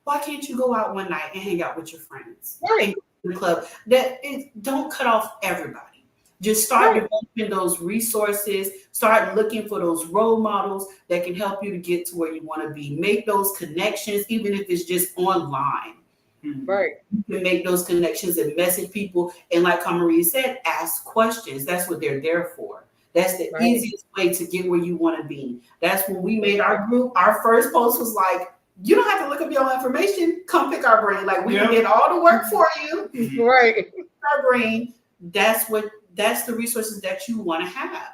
Why can't you go out one night and hang out with your friends and right, go to the club? That is, don't cut off everybody. Just start right, developing those resources. Start looking for those role models that can help you to get to where you want to be. Make those connections, even if it's just online. right, You can make those connections and message people. And like Marie said, ask questions. That's what they're there for. That's the right. easiest way to get where you want to be. That's when we made our group. Our first post was like, you don't have to look up your information. Come pick our brain. Like we did all the work for you. Right, Our brain. That's the resources that you want to have.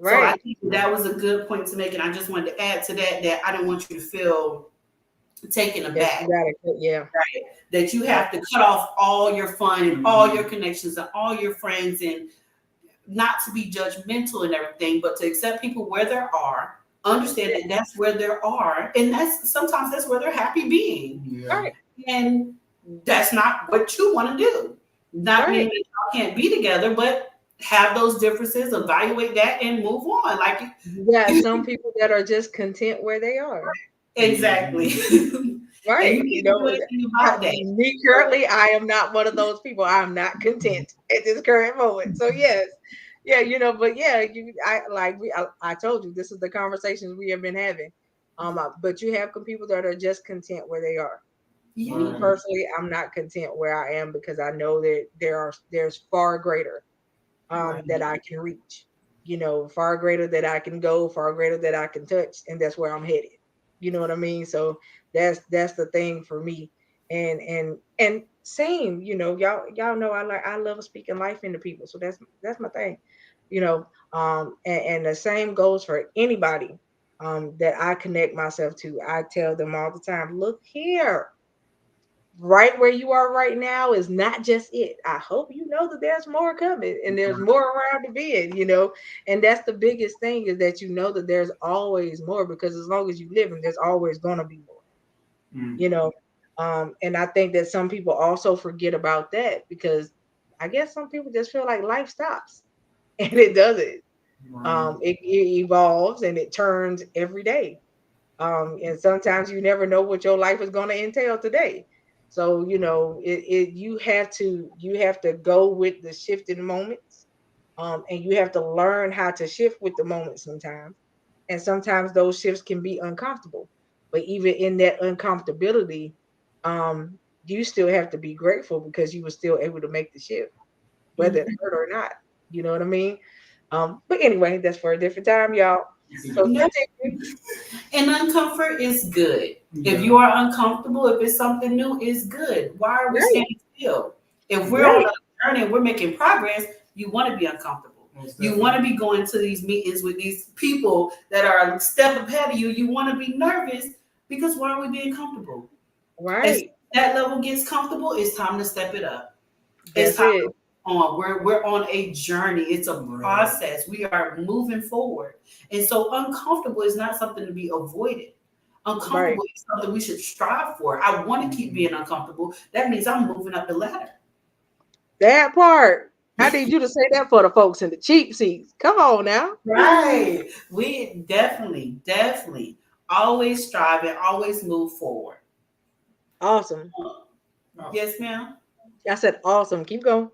So I right. think that was a good point to make. And I just wanted to add to that I didn't want you to feel taken That you aback. gotta, yeah, Right. That you have to cut off all your fun and all your connections and all your friends and not to be judgmental and everything, but to accept people where they are, understand that that's where they are, and that's sometimes that's where they're happy being. Yeah. right, And that's not what you want to do. Not right. meaning that y'all can't be together, but have those differences, evaluate that, and move on. Like You got some people that are just content where they are. exactly. And Right. you You can't do know, anything about that. me currently, I am not one of those people. I'm not content at this current moment. So yes, yeah, but yeah, I like I told you, this is the conversations we have been having. But you have some people that are just content where they are. Me Yeah. personally, I'm not content where I am because I know that there's far greater that Right. I can reach. Far greater that I can go, far greater that I can touch, and that's where I'm headed. You know what I mean? So that's the thing for me. And same, y'all know I love speaking life into people. So that's my thing. And the same goes for anybody that I connect myself to. I tell them all the time, look here, right where you are right now is not just it. I hope you know that there's more coming and there's more around the bend. And that's the biggest thing is that you know that there's always more because as long as you live and there's always gonna be more, Mm. you know. And I think that some people also forget about that because I guess some people just feel like life stops and it doesn't. Right. It evolves and it turns every day. And sometimes you never know what your life is going to entail today. So you have to go with the shifting moments, and you have to learn how to shift with the moment sometimes. And sometimes those shifts can be uncomfortable, but even in that uncomfortability, you still have to be grateful because you were still able to make the shift, whether it Mhm. hurt or not. You know what I mean? But anyway, that's for a different time, y'all. So No, continue. and uncomfort is good. If Yeah. you are uncomfortable, if it's something new, it's good. Why are we Right, standing still? If we're on right, a journey and we're making progress, you want to be uncomfortable. Most You definitely. want to be going to these meetings with these people that are a step ahead of you. You want to be nervous because why are we being comfortable? As right. that level gets comfortable, it's time to step it up. It's That's time it. on. We're on a journey. It's a Right. process. We are moving forward. And so uncomfortable is not something to be avoided. Right. Uncomfortable is something we should strive for. I want to keep being uncomfortable. That means I'm moving up the ladder. That part. I need you to say that for the folks in the cheap seats. Come on now. Right. We definitely always strive and always move forward. Awesome. Oh. Yes, ma'am. I said awesome. Keep going.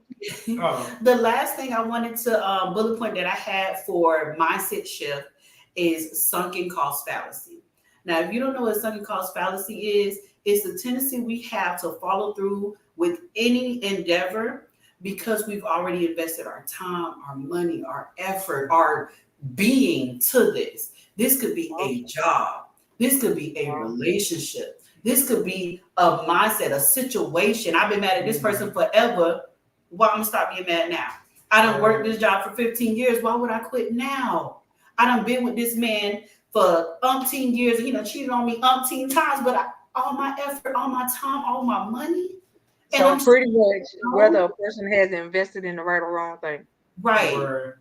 Oh. The last thing I wanted to bullet point that I had for mindset shift is sunken cost fallacy. Now, if you don't know what sunken cost fallacy is, it's the tendency we have to follow through with any endeavor because we've already invested our time, our money, our effort, our being to this. This could be a job. This could be a Wow. relationship. This could be a mindset, a situation. I've been mad at this person forever. Why I'm gonna stop being mad now? I done worked this job for 15 years. Why would I quit now? I done been with this man for umpteen years, and he done cheated on me umpteen times, but all my effort, all my time, all my money. And So I'm pretty much whether no, a person has invested in the right or wrong thing. right. Right.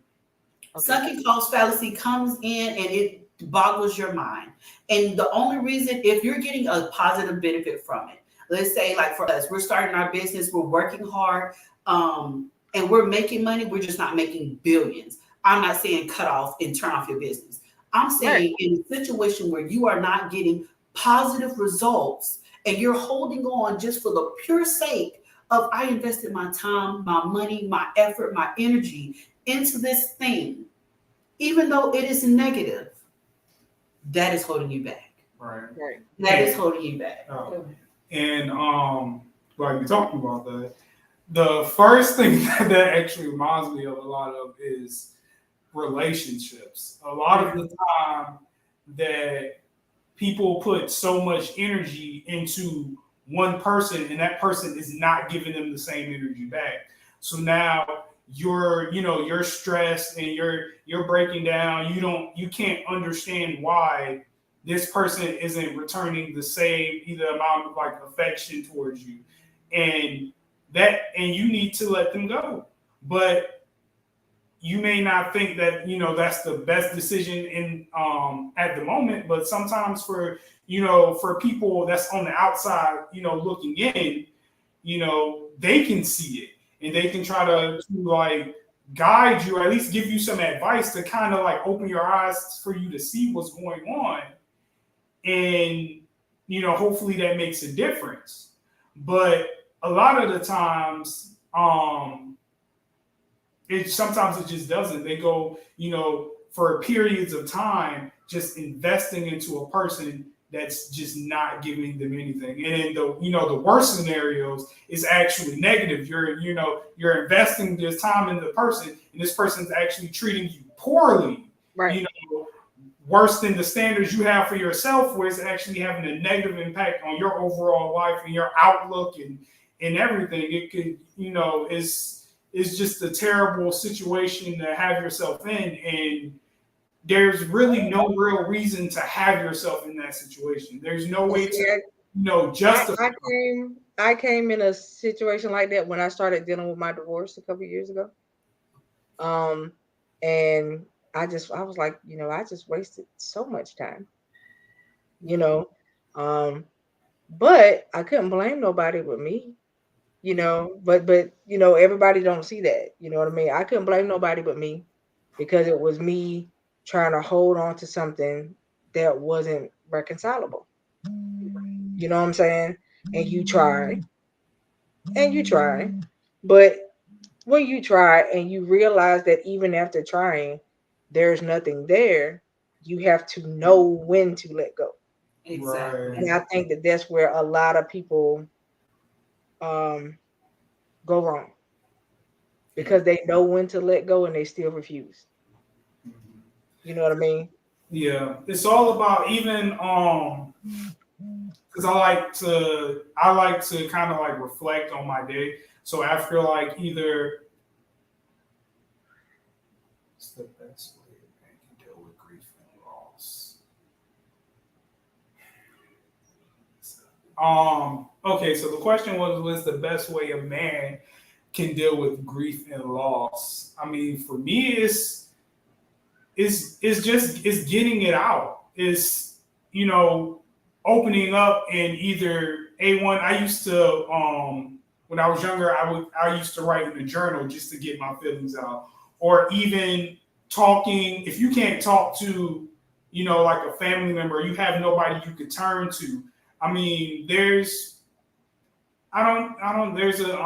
Okay. Sunken cost fallacy comes in and it boggles your mind. And the only reason, if you're getting a positive benefit from it, let's say like for us, we're starting our business, we're working hard, and we're making money, we're just not making billions. I'm not saying cut off and turn off your business. I'm Right. saying in a situation where you are not getting positive results and you're holding on just for the pure sake of I invested my time, my money, my effort, my energy into this thing, even though it is negative, that is holding you back. Right. Right. That is holding you back. And like we talking about that, the first thing that actually reminds me of a lot of is relationships. A lot of the time that people put so much energy into one person and that person is not giving them the same energy back. So now you're stressed and you're breaking down. You can't understand why this person isn't returning the same either amount of like affection towards you. And you need to let them go. But you may not think that that's the best decision in at the moment, but sometimes for people that's on the outside looking in, they can see it and they can try to like guide you or at least give you some advice to kind of like open your eyes for you to see what's going on, and hopefully that makes a difference. But a lot of the times sometimes it just doesn't. They go, for periods of time, just investing into a person that's just not giving them anything. And then the worst scenarios is actually negative. You're investing this time in the person, and this person's actually treating you poorly. Right. Worse than the standards you have for yourself, where it's actually having a negative impact on your overall life and your outlook and everything. It could, it's just a terrible situation to have yourself in, and there's really no real reason to have yourself in that situation. There's no way to justify. I came in a situation like that when I started dealing with my divorce a couple of years ago. And I was like, I just wasted so much time, but I couldn't blame nobody but me. But everybody don't see that. You know what I mean? I couldn't blame nobody but me because it was me trying to hold on to something that wasn't reconcilable. You know what I'm saying? And you try, but when you try and you realize that even after trying, there's nothing there, you have to know when to let go. Exactly. And I think that that's where a lot of people go wrong, because they know when to let go and they still refuse. You know what I mean? Yeah, it's all about even because I like to kind of like reflect on my day. So after like either what's the best way a man can deal with grief and loss? Okay, so the question was the best way a man can deal with grief and loss. I mean, for me, it's getting it out. It's opening up, and either A1. I used to when I was younger, I used to write in a journal just to get my feelings out, or even talking. If you can't talk to like a family member, you have nobody you could turn to. I mean, there's there's a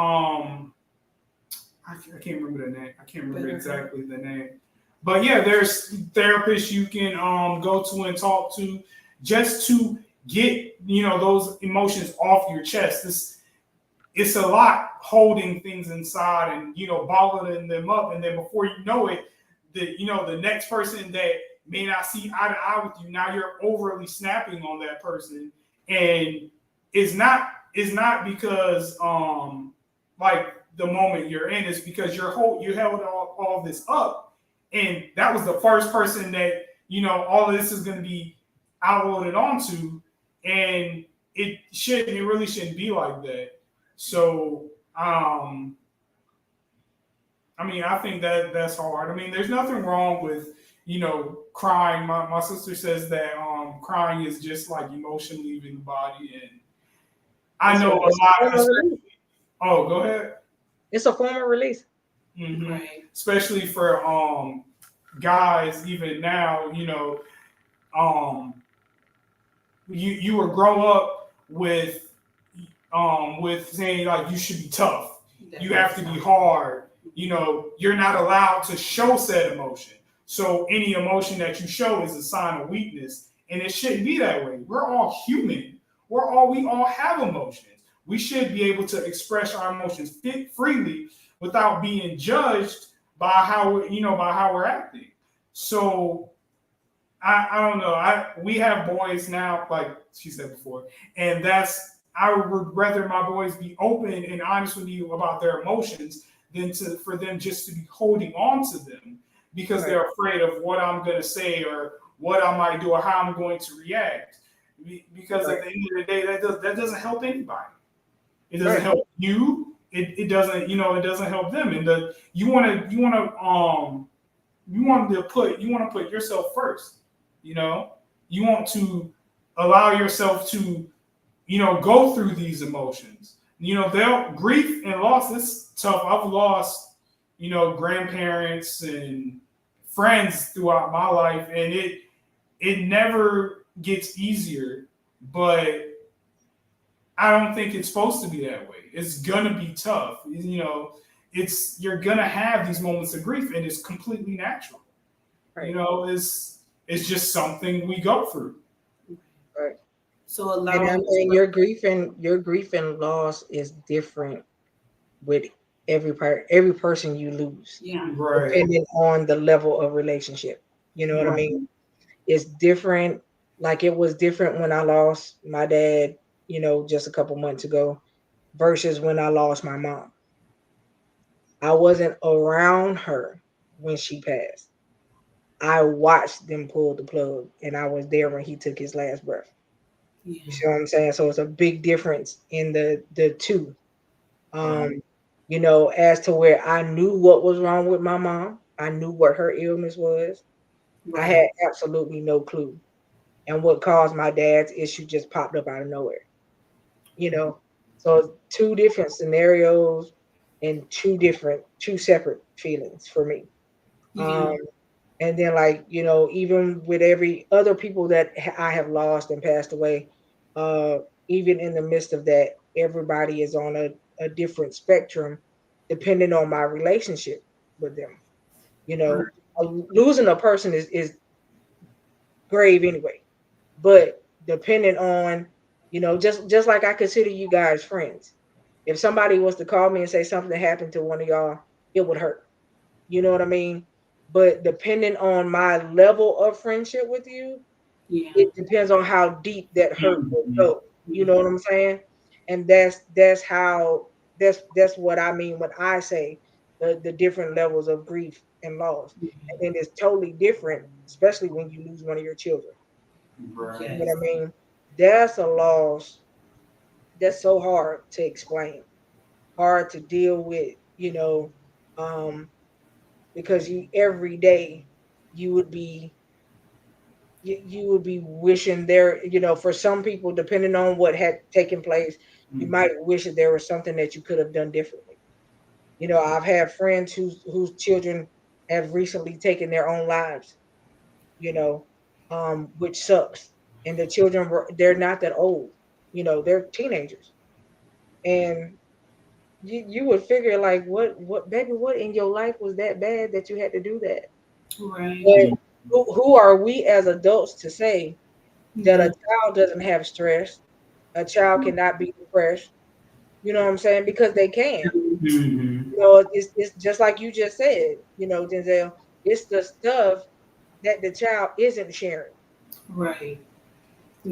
I can't remember the name. I can't remember exactly the name. But yeah, there's therapists you can go to and talk to just to get those emotions off your chest. It's a lot holding things inside and bottling them up, and then before you know it, the next person that may not see eye to eye with you, now you're overly snapping on that person, and is not because like the moment you're in is because you held all this up, and that was the first person that all of this is going to be outloaded onto, and it really shouldn't be like that. So I mean, I think that's hard. I mean, there's nothing wrong with crying. My sister says that crying is just like emotion leaving the body, and I know a it's a lot form of. of release. Oh, go ahead. It's a form of release. Right. Especially for guys, even now, um, you would grow up with saying like you should be tough, you have to be hard. You're not allowed to show said emotion. So any emotion that you show is a sign of weakness, and it shouldn't be that way. We're all human. We all have emotions. We should be able to express our emotions freely without being judged by how we're acting. So I don't know. We have boys now, like she said before, and I would rather my boys be open and honest with you about their emotions than for them just to be holding on to them because Right. they're afraid of what I'm going to say or what I might do or how I'm going to react. Because at the end of the day, that doesn't help anybody. It doesn't Right. help you. It doesn't it doesn't help them. And you want to put yourself first. You want to allow yourself to go through these emotions. They'll grief and loss is tough. I've lost grandparents and friends throughout my life, and it never gets easier. But I don't think it's supposed to be that way. It's gonna be tough. You're gonna have these moments of grief, and it's completely natural. Right. It's just something we go through. Right. So And your grief and loss is different with every person you lose, yeah, Right. depending on the level of relationship. You know what I Right. mean? It's different. Like it was different when I lost my dad, just a couple months ago, versus when I lost my mom. I wasn't around her when she passed. I watched them pull the plug, and I was there when he took his last breath. You yeah, see what I'm saying? So it's a big difference in the two. Right. Um, as to where I knew what was wrong with my mom, I knew what her illness was. I right, had absolutely no clue. And what caused my dad's issue just popped up out of nowhere. You know, so it's two different scenarios and two separate feelings for me. yeah, Um, and then like even with every other people that I have lost and passed away, uh even in the midst of that, everybody is on a different spectrum depending on my relationship with them. you right, know Losing a person is grave anyway, but depending on just like I consider you guys friends. If somebody was to call me and say something happened to one of y'all, it would hurt. You know what I mean? But depending on my level of friendship with you, yeah, it depends on how deep that hurt will Mhm. go. You yeah, know what I'm saying? And that's what I mean when I say the different levels of grief and loss. And then it's totally different, especially when you lose one of your children. Right. You know yes, what I mean? That's a loss that's so hard to explain, hard to deal with, um, because you every day you would be you would be wishing there, for some people, depending on what had taken place, you Mhm. might wish that there was something that you could have done differently. I've had friends whose children have recently taken their own lives, you know, which sucks. And the children they're not that old, they're teenagers. And you would figure like what baby, what in your life was that bad that you had to do that? right, But who are we as adults to say that a yeah, child doesn't have stress? A child cannot be depressed. You know what I'm saying? Because they can. Mhm. It's just like you just said, Denzel. It's the stuff that the child isn't sharing. right.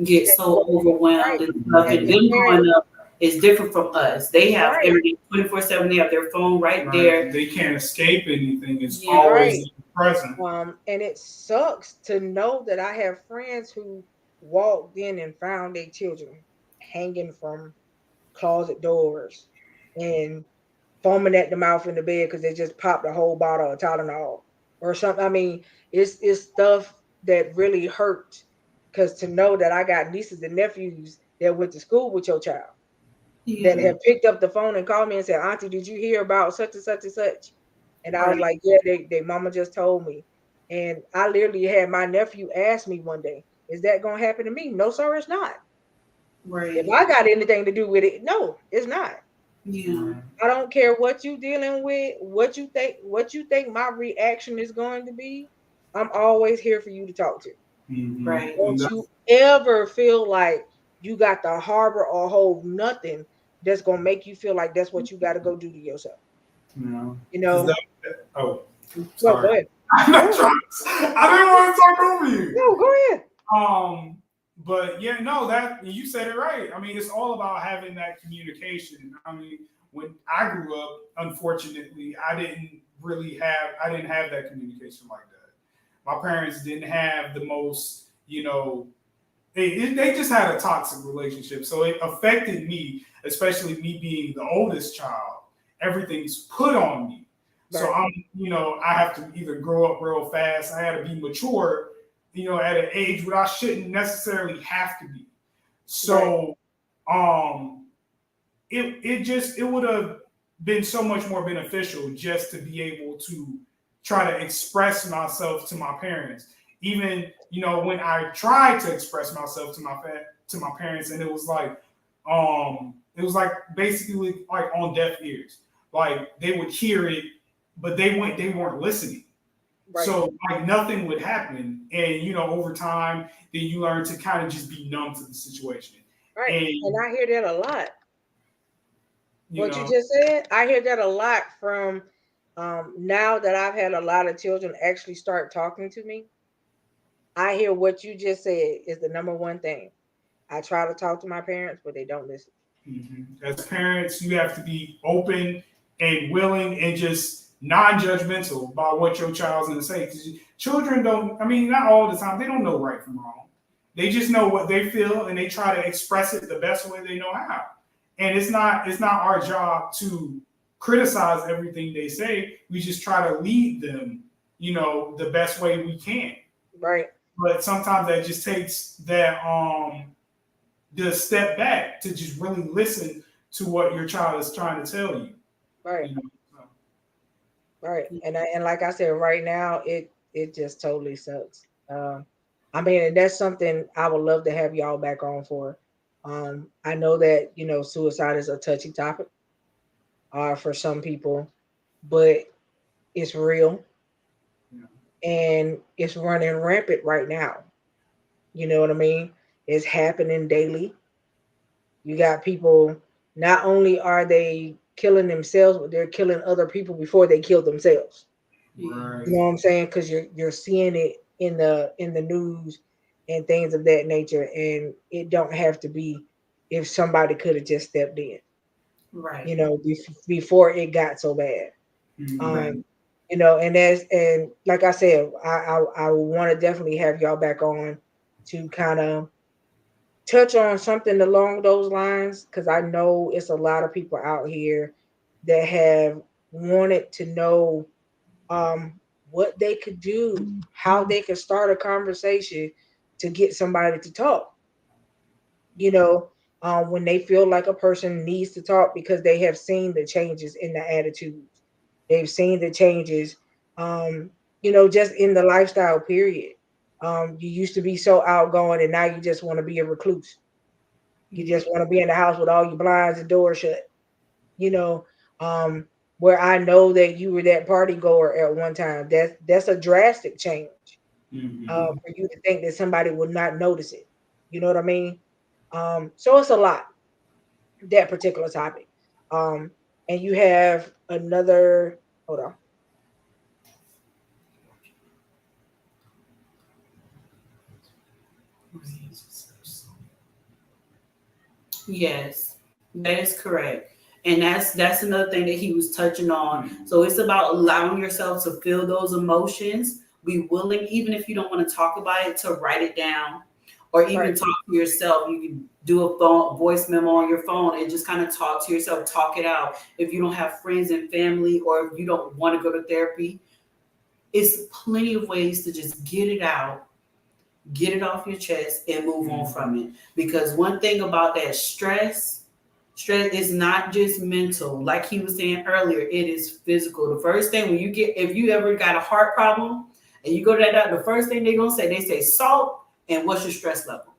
get so overwhelmed Right. and stuff. And And the them parent, growing up is different from us. They have right, everything 24/7. They have their phone right Right. there. They can't escape anything. It's Yeah. always right. present. And it sucks to know that I have friends who walked in and found their children hanging from closet doors and foaming at the mouth in the bed because they just popped a whole bottle of Tylenol or something. I mean, it's stuff that really hurt because to know that I got nieces and nephews that went to school with your child that Yeah. have picked up the phone and called me and said, Auntie, did you hear about such and such and such? And I was Right. like, yeah, they mama just told me. And I literally had my nephew ask me one day, is that going to happen to me? No, sir, it's not. If Right. I got anything to do with it, no, it's not. Yeah. I don't care what you dealing with, what you think my reaction is going to be. I'm always here for you to talk to. Mm-hmm. Right. And Don't that, you ever feel like you got to harbor or hold nothing that's gonna make you feel like that's what you got to go do to yourself. you know, You because know? oh, No, go sorry. ahead. I'm Go not ahead. trying. I didn't want to talk over you. No, go ahead. Um, but yeah, no, that you said it right. I mean, it's all about having that communication. I mean, when I grew up, unfortunately, I didn't have that communication like that. My parents didn't have the most, they just had a toxic relationship. So it affected me, especially me being the oldest child. Everything's put on me. So Right. I have to either grow up real fast. I had to be mature, at an age where I shouldn't necessarily have to be. Right. So it would have been so much more beneficial just to be able to try to express myself to my parents. Even when I tried to express myself to to my parents, and it was like basically like on deaf ears. Like they would hear it, but they weren't listening. Right. So like nothing would happen, and over time, then you learn to kind of just be numb to the situation, Right. And and I hear that a lot. you What you know, just said, I hear that a lot from now that I've had a lot of children actually start talking to me. I hear what you just said is the number one thing. I try to talk to my parents, but they don't listen. as parents, you have to be open and willing and just non-judgmental about what your child's going to say. Because children don't, I mean, not all the time, they don't know right from wrong. They just know what they feel and they try to express it the best way they know how. And it's not our job to criticize everything they say. We just try to lead them, the best way we can. Right. But sometimes that just takes that the step back to just really listen to what your child is trying to tell you. Right. You know, so. Right. And like I said, right now it just totally sucks. I mean, and that's something I would love to have y'all back on for. I know that suicide is a touchy topic for some people, but it's real Yeah. and it's running rampant right now. You know what I mean? It's happening daily. You got people. Not only are they killing themselves, but they're killing other people before they kill themselves. You Right. know what I'm saying? Because you're seeing it in the news and things of that nature, and it don't have to be if somebody could have just stepped in, Right. before it got so bad. Mm-hmm. Right. Um, and like I said, I want to definitely have y'all back on to kind of touch on something along those lines because I know it's a lot of people out here that have wanted to know what they could do, how they could start a conversation to get somebody to talk. You know, when they feel like a person needs to talk because they have seen the changes in the attitudes, they've seen the changes, just in the lifestyle period. You used to be so outgoing, and now you just want to be a recluse. You Yeah. just want to be in the house with all your blinds and doors shut. You know, um, where I know that you were that party goer at one time. That's a drastic change Mm-hmm. for you to think that somebody would not notice it. You know what I mean? So it's a lot, that particular topic. Um, and you have another. Hold on. Yes, that is correct. And that's another thing that he was touching on. So it's about allowing yourself to feel those emotions, be willing, even if you don't want to talk about it, to write it down or even Right. talk to yourself. You can do a phone voice memo on your phone and just kind of talk to yourself, talk it out. If you don't have friends and family or if you don't want to go to therapy, it's plenty of ways to just get it out, get it off your chest and move on from it. Because one thing about that stress is not just mental. Like he was saying earlier, it is physical. The first thing when you get, if you ever got a heart problem and you go to that doctor, the first thing they're gonna say, they say salt and what's your stress level?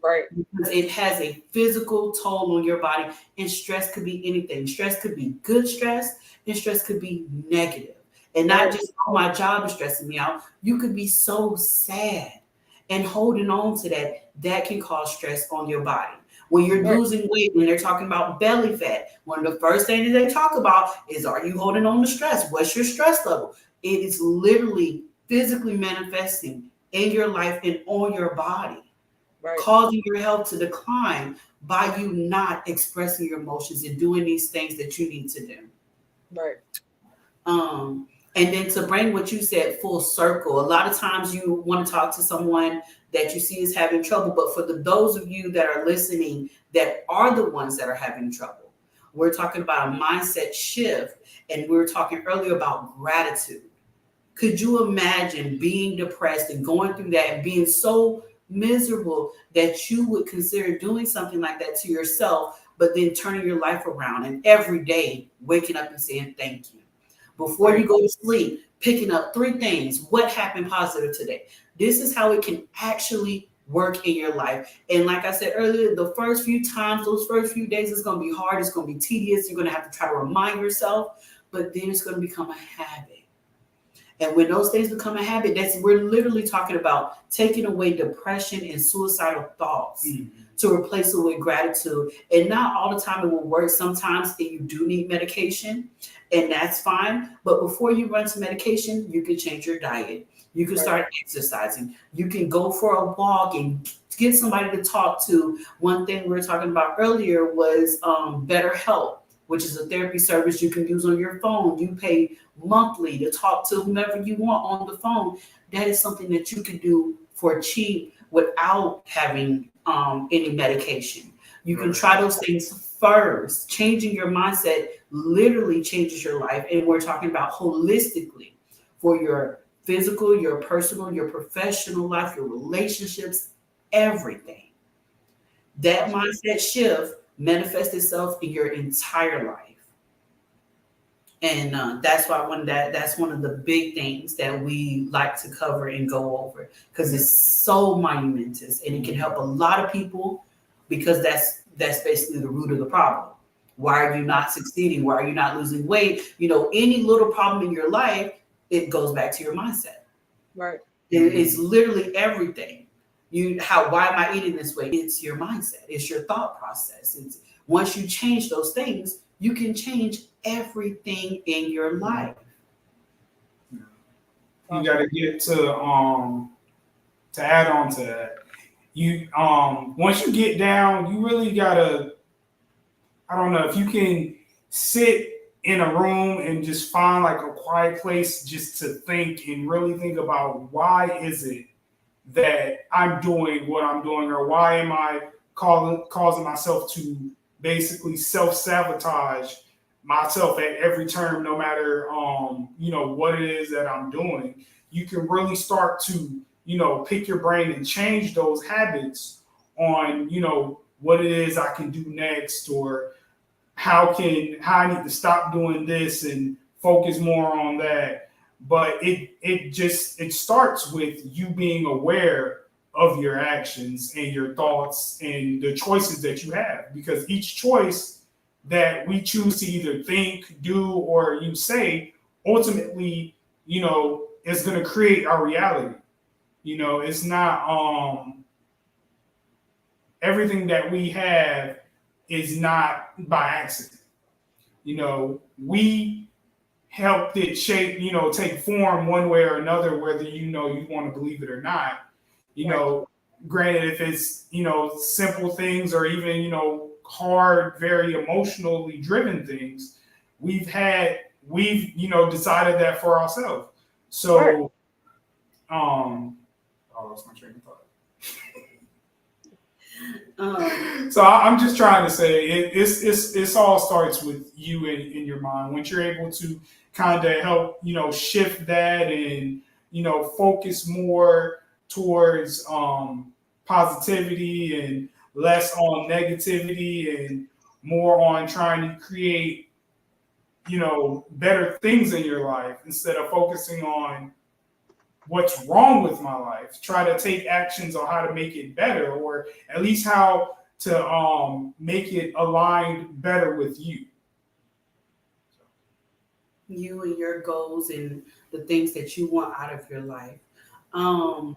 Right. Because it has a physical toll on your body, and stress could be anything. Stress could be good stress, and stress could be negative. And not Right. just, oh, my job is stressing me out. You could be so sad and holding on to that, that can cause stress on your body. When you're Right. losing weight, when they're talking about belly fat, one of the first things they talk about is, are you holding on to stress? What's your stress level? It is literally physically manifesting in your life and on your body, Right. causing your health to decline by you not expressing your emotions and doing these things that you need to do. Right. And then to bring what you said full circle, a lot of times you want to talk to someone that you see is having trouble, but for those of you that are listening that are the ones that are having trouble, we're talking about a mindset shift, and we were talking earlier about gratitude. Could you imagine being depressed and going through that and being so miserable that you would consider doing something like that to yourself, but then turning your life around and every day waking up and saying thank you? Before Right. you go to sleep, picking up three things. What happened positive today? This is how it can actually work in your life. And like I said earlier, the first few times, those first few days, it's going to be hard. It's going to be tedious. You're going to have to try to remind yourself, but then it's going to become a habit. And when those things become a habit, we're literally talking about taking away depression and suicidal thoughts to replace it with gratitude. And not all the time it will work. Sometimes you do need medication, and that's fine. But before you run to medication, you can change your diet. You can Right. start exercising. You can go for a walk and get somebody to talk to. One thing we were talking about earlier was BetterHelp, which is a therapy service you can use on your phone. You pay monthly to talk to whomever you want on the phone. That is something that you can do for cheap without having any medication. You can try those things first. Changing your mindset literally changes your life. And we're talking about holistically for your physical, your personal, your professional life, your relationships, everything. That Awesome. mindset shift manifests itself in your entire life. And that's why that's one of the big things that we like to cover and go over, because it's so monumentous and it can help a lot of people, because that's basically the root of the problem. Why are you not succeeding? Why are you not losing weight? Any little problem in your life, it goes back to your mindset. Right. It's literally everything. Why am I eating this way? It's your mindset. It's your thought process. It's once you change those things, you can change everything in your life. You got to get to add on to that. You once you get down, you really gotta. I don't know if you can sit in a room and just find like a quiet place just to think and really think about why is it that I'm doing what I'm doing, or why am I causing myself to basically self-sabotage myself at every turn, no matter what it is that I'm doing. You can really start to pick your brain and change those habits on what it is I can do next, or how I need to stop doing this and focus more on that. But it starts with you being aware of your actions and your thoughts and the choices that you have, because each choice that we choose to either think, do, or you say ultimately is going to create our reality. It's not everything that we have is not by accident. We helped it shape, take form one way or another, whether you want to believe it or not. You Right. know, granted, if it's, simple things or even, hard, very emotionally driven things, we've decided that for ourselves. Right. So, I lost my train of thought. So I'm just trying to say it's all starts with you in your mind. Once you're able to kind of help shift that and focus more towards positivity and less on negativity and more on trying to create better things in your life instead of focusing on what's wrong with my life. Try to take actions on how to make it better, or at least how to make it aligned better with you. You and your goals and the things that you want out of your life. Um,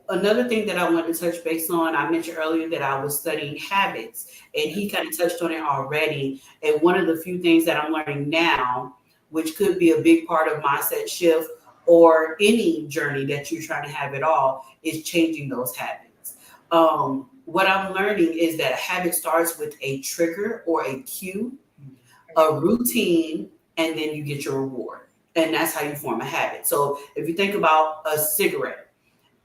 Another thing that I wanted to touch base on, I mentioned earlier that I was studying habits, and he kind of touched on it already. And one of the few things that I'm learning now, which could be a big part of mindset shift or any journey that you're trying to have at all, is changing those habits. What I'm learning is that a habit starts with a trigger or a cue, a routine, and then you get your reward. And that's how you form a habit. So if you think about a cigarette,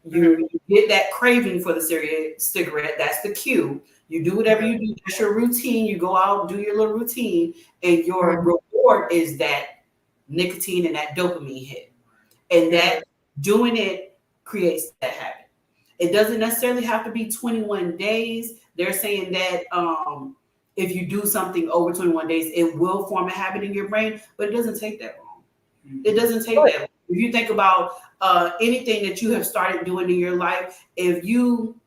you get that craving for the cigarette. That's the cue. You do whatever you do. That's your routine. You go out, do your little routine, and your reward is that nicotine and that dopamine hit. And that doing it creates that habit. It doesn't necessarily have to be 21 days. They're saying that if you do something over 21 days, it will form a habit in your brain, but it doesn't take that long. It doesn't take that long. If you think about anything that you have started doing in your life, if you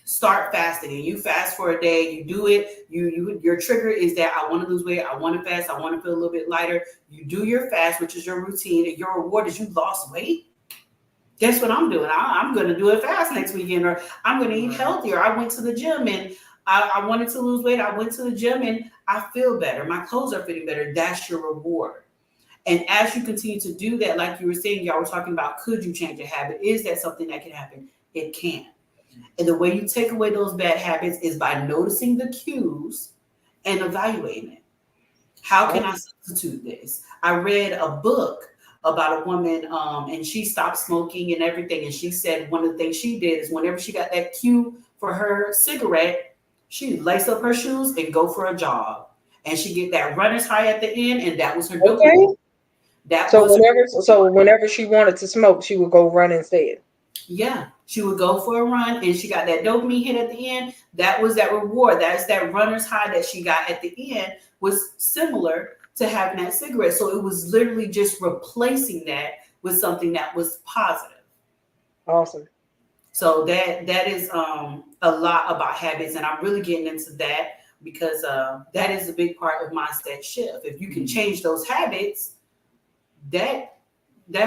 start fasting and you fast for a day, you do it, your trigger is that I want to lose weight, I want to fast, I want to feel a little bit lighter. You do your fast, which is your routine, and your reward is you lost weight. Guess what I'm doing? I'm going to do a fast next weekend, or I'm going to eat healthier. I went to the gym and I wanted to lose weight. I went to the gym and I feel better. My clothes are fitting better. That's your reward. And as you continue to do that, like you were saying, y'all were talking about, could you change a habit? Is that something that can happen? It can. And the way you take away those bad habits is by noticing the cues and evaluating it. How can I substitute this? I read a book about a woman and she stopped smoking and everything. And she said one of the things she did is whenever she got that cue for her cigarette, she lace up her shoes and go for a jog. And she get that runner's high at the end, and that was her dopamine. Okay. That So was whenever she wanted to smoke, she would go run instead. Yeah, she would go for a run and she got that dopamine hit at the end. That was that reward. That's that runner's high that she got at the end was similar to having that cigarette. So it was literally just replacing that with something that was positive. Awesome. So that is a lot about habits, and I'm really getting into that because that is a big part of mindset shift. If you can change those habits, that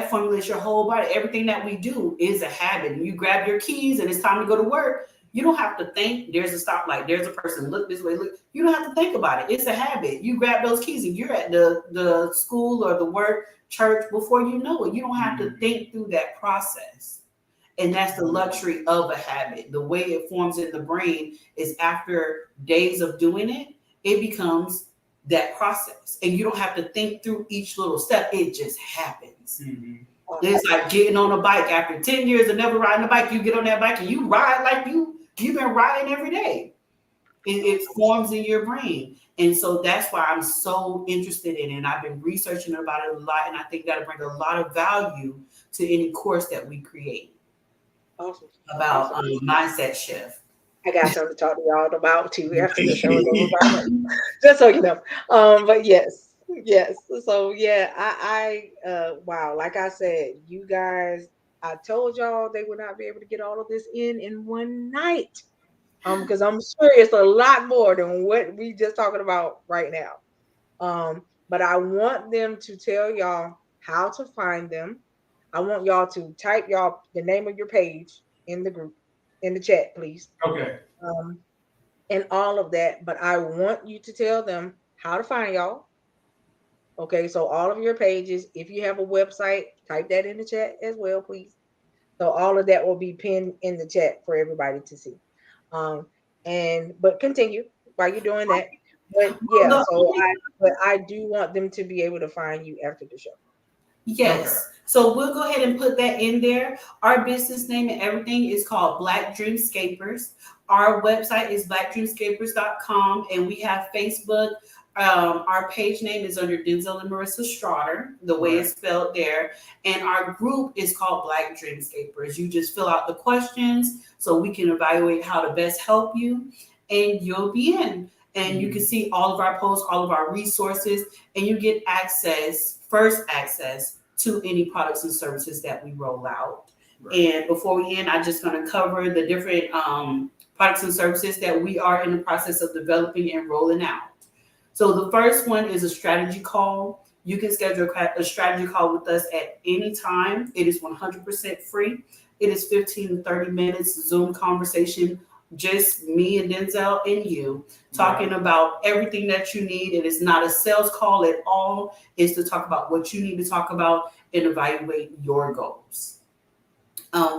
formulates your whole body. Everything that we do is a habit. When you grab your keys and it's time to go to work, you don't have to think there's a stoplight, there's a person, look this way, look. You don't have to think about it. It's a habit. You grab those keys and you're at the school or the work, church before you know it. You don't have to think through that process. And that's the luxury of a habit. The way it forms in the brain is after days of doing it, it becomes that process. And you don't have to think through each little step. It just happens. Mm-hmm. It's like getting on a bike. After 10 years of never riding a bike, you get on that bike and you ride like you've been riding every day. It forms in your brain. And so that's why I'm so interested in it. And I've been researching about it a lot. And I think that'll bring a lot of value to any course that we create about mindset shift. I got something to talk to y'all about too after the show is over. Just so you know. But yes. So yeah, wow, like I said, you guys, I told y'all they would not be able to get all of this in one night. Because I'm sure it's a lot more than what we just talking about right now. But I want them to tell y'all how to find them. I want y'all to type y'all the name of your page in the group, in the chat, please. Okay. Um, and all of that. But I want you to tell them how to find y'all. Okay, so all of your pages, if you have a website, type that in the chat as well, please. So all of that will be pinned in the chat for everybody to see. Um, and but continue while you're doing that. But Well, yeah, the so only I do want them to be able to find you after the show. Okay. Yes. So we'll go ahead and put that in there. Our business name and everything is called Black Dreamscapers. Our website is blackdreamscapers.com, and we have Facebook. Our page name is under Denzel and Marissa Strowder, the way Right. it's spelled there. And our group is called Black Dreamscapers. You just fill out the questions so we can evaluate how to best help you, and you'll be in. And you can see all of our posts, all of our resources, and you get first access to any products and services that we roll out. Right. And before we end, I'm just going to cover the different products and services that we are in the process of developing and rolling out. So the first one is a strategy call. You can schedule a strategy call with us at any time. It is 100% free. It is 15 to 30 minutes Zoom conversation, just me and Denzel and you talking about everything that you need. It is not a sales call at all. It's to talk about what you need to talk about and evaluate your goals.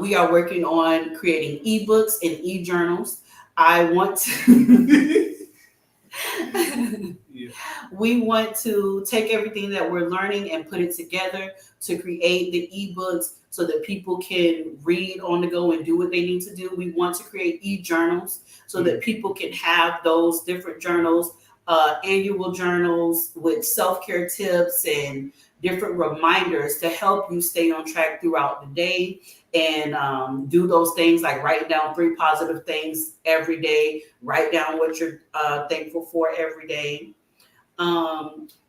We are working on creating ebooks and e-journals. I want to yeah. We want to take everything that we're learning and put it together to create the ebooks so that people can read on the go and do what they need to do. We want to create e-journals so that people can have those different journals, annual journals with self-care tips and different reminders to help you stay on track throughout the day and do those things like write down 3 positive things every day, write down what you're thankful for every day.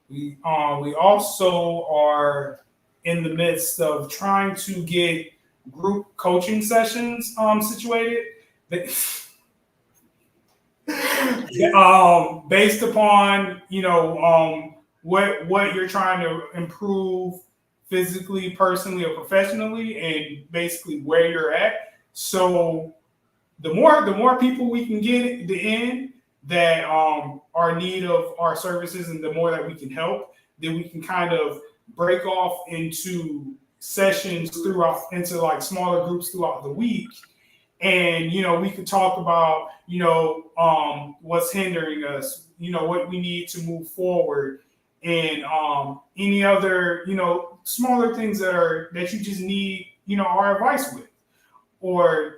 We also are in the midst of trying to get group coaching sessions situated. Based upon what you're trying to improve physically, personally, or professionally, and basically where you're at. So the more people we can get in that are in need of our services, and the more that we can help, then we can kind of break off into sessions into like smaller groups throughout the week. And we could talk about what's hindering us, what we need to move forward, and any other smaller things that you just need our advice with, or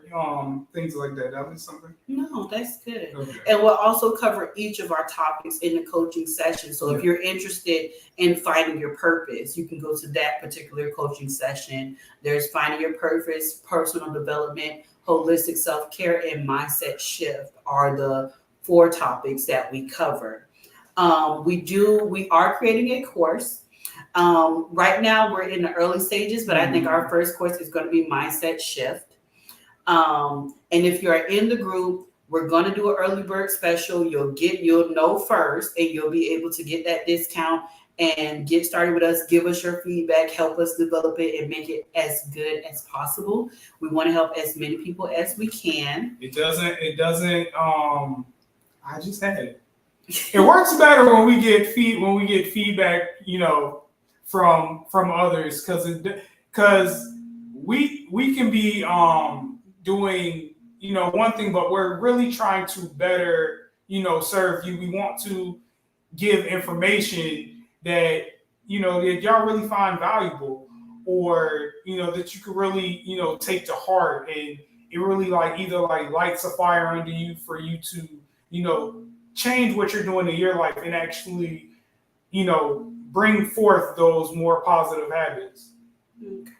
things like that. That was something. No, that's good. Okay. And we'll also cover each of our topics in the coaching session. So if you're interested in finding your purpose, you can go to that particular coaching session. There's finding your purpose, personal development, holistic self-care, and mindset shift are the 4 topics that we cover. We are creating a course. Right now we're in the early stages, but I think our first course is going to be mindset shift. And if you're in the group, we're going to do an early bird special. You'll know first, and you'll be able to get that discount and get started with us. Give us your feedback, help us develop it, and make it as good as possible. We want to help as many people as we can. It doesn't. I just had it. It works better when we get feedback, from others, because we can be doing one thing, but we're really trying to better serve you. We want to give information that that y'all really find valuable, or that you could really take to heart, and it really either lights a fire under you for you to change what you're doing in your life and actually bring forth those more positive habits. Okay.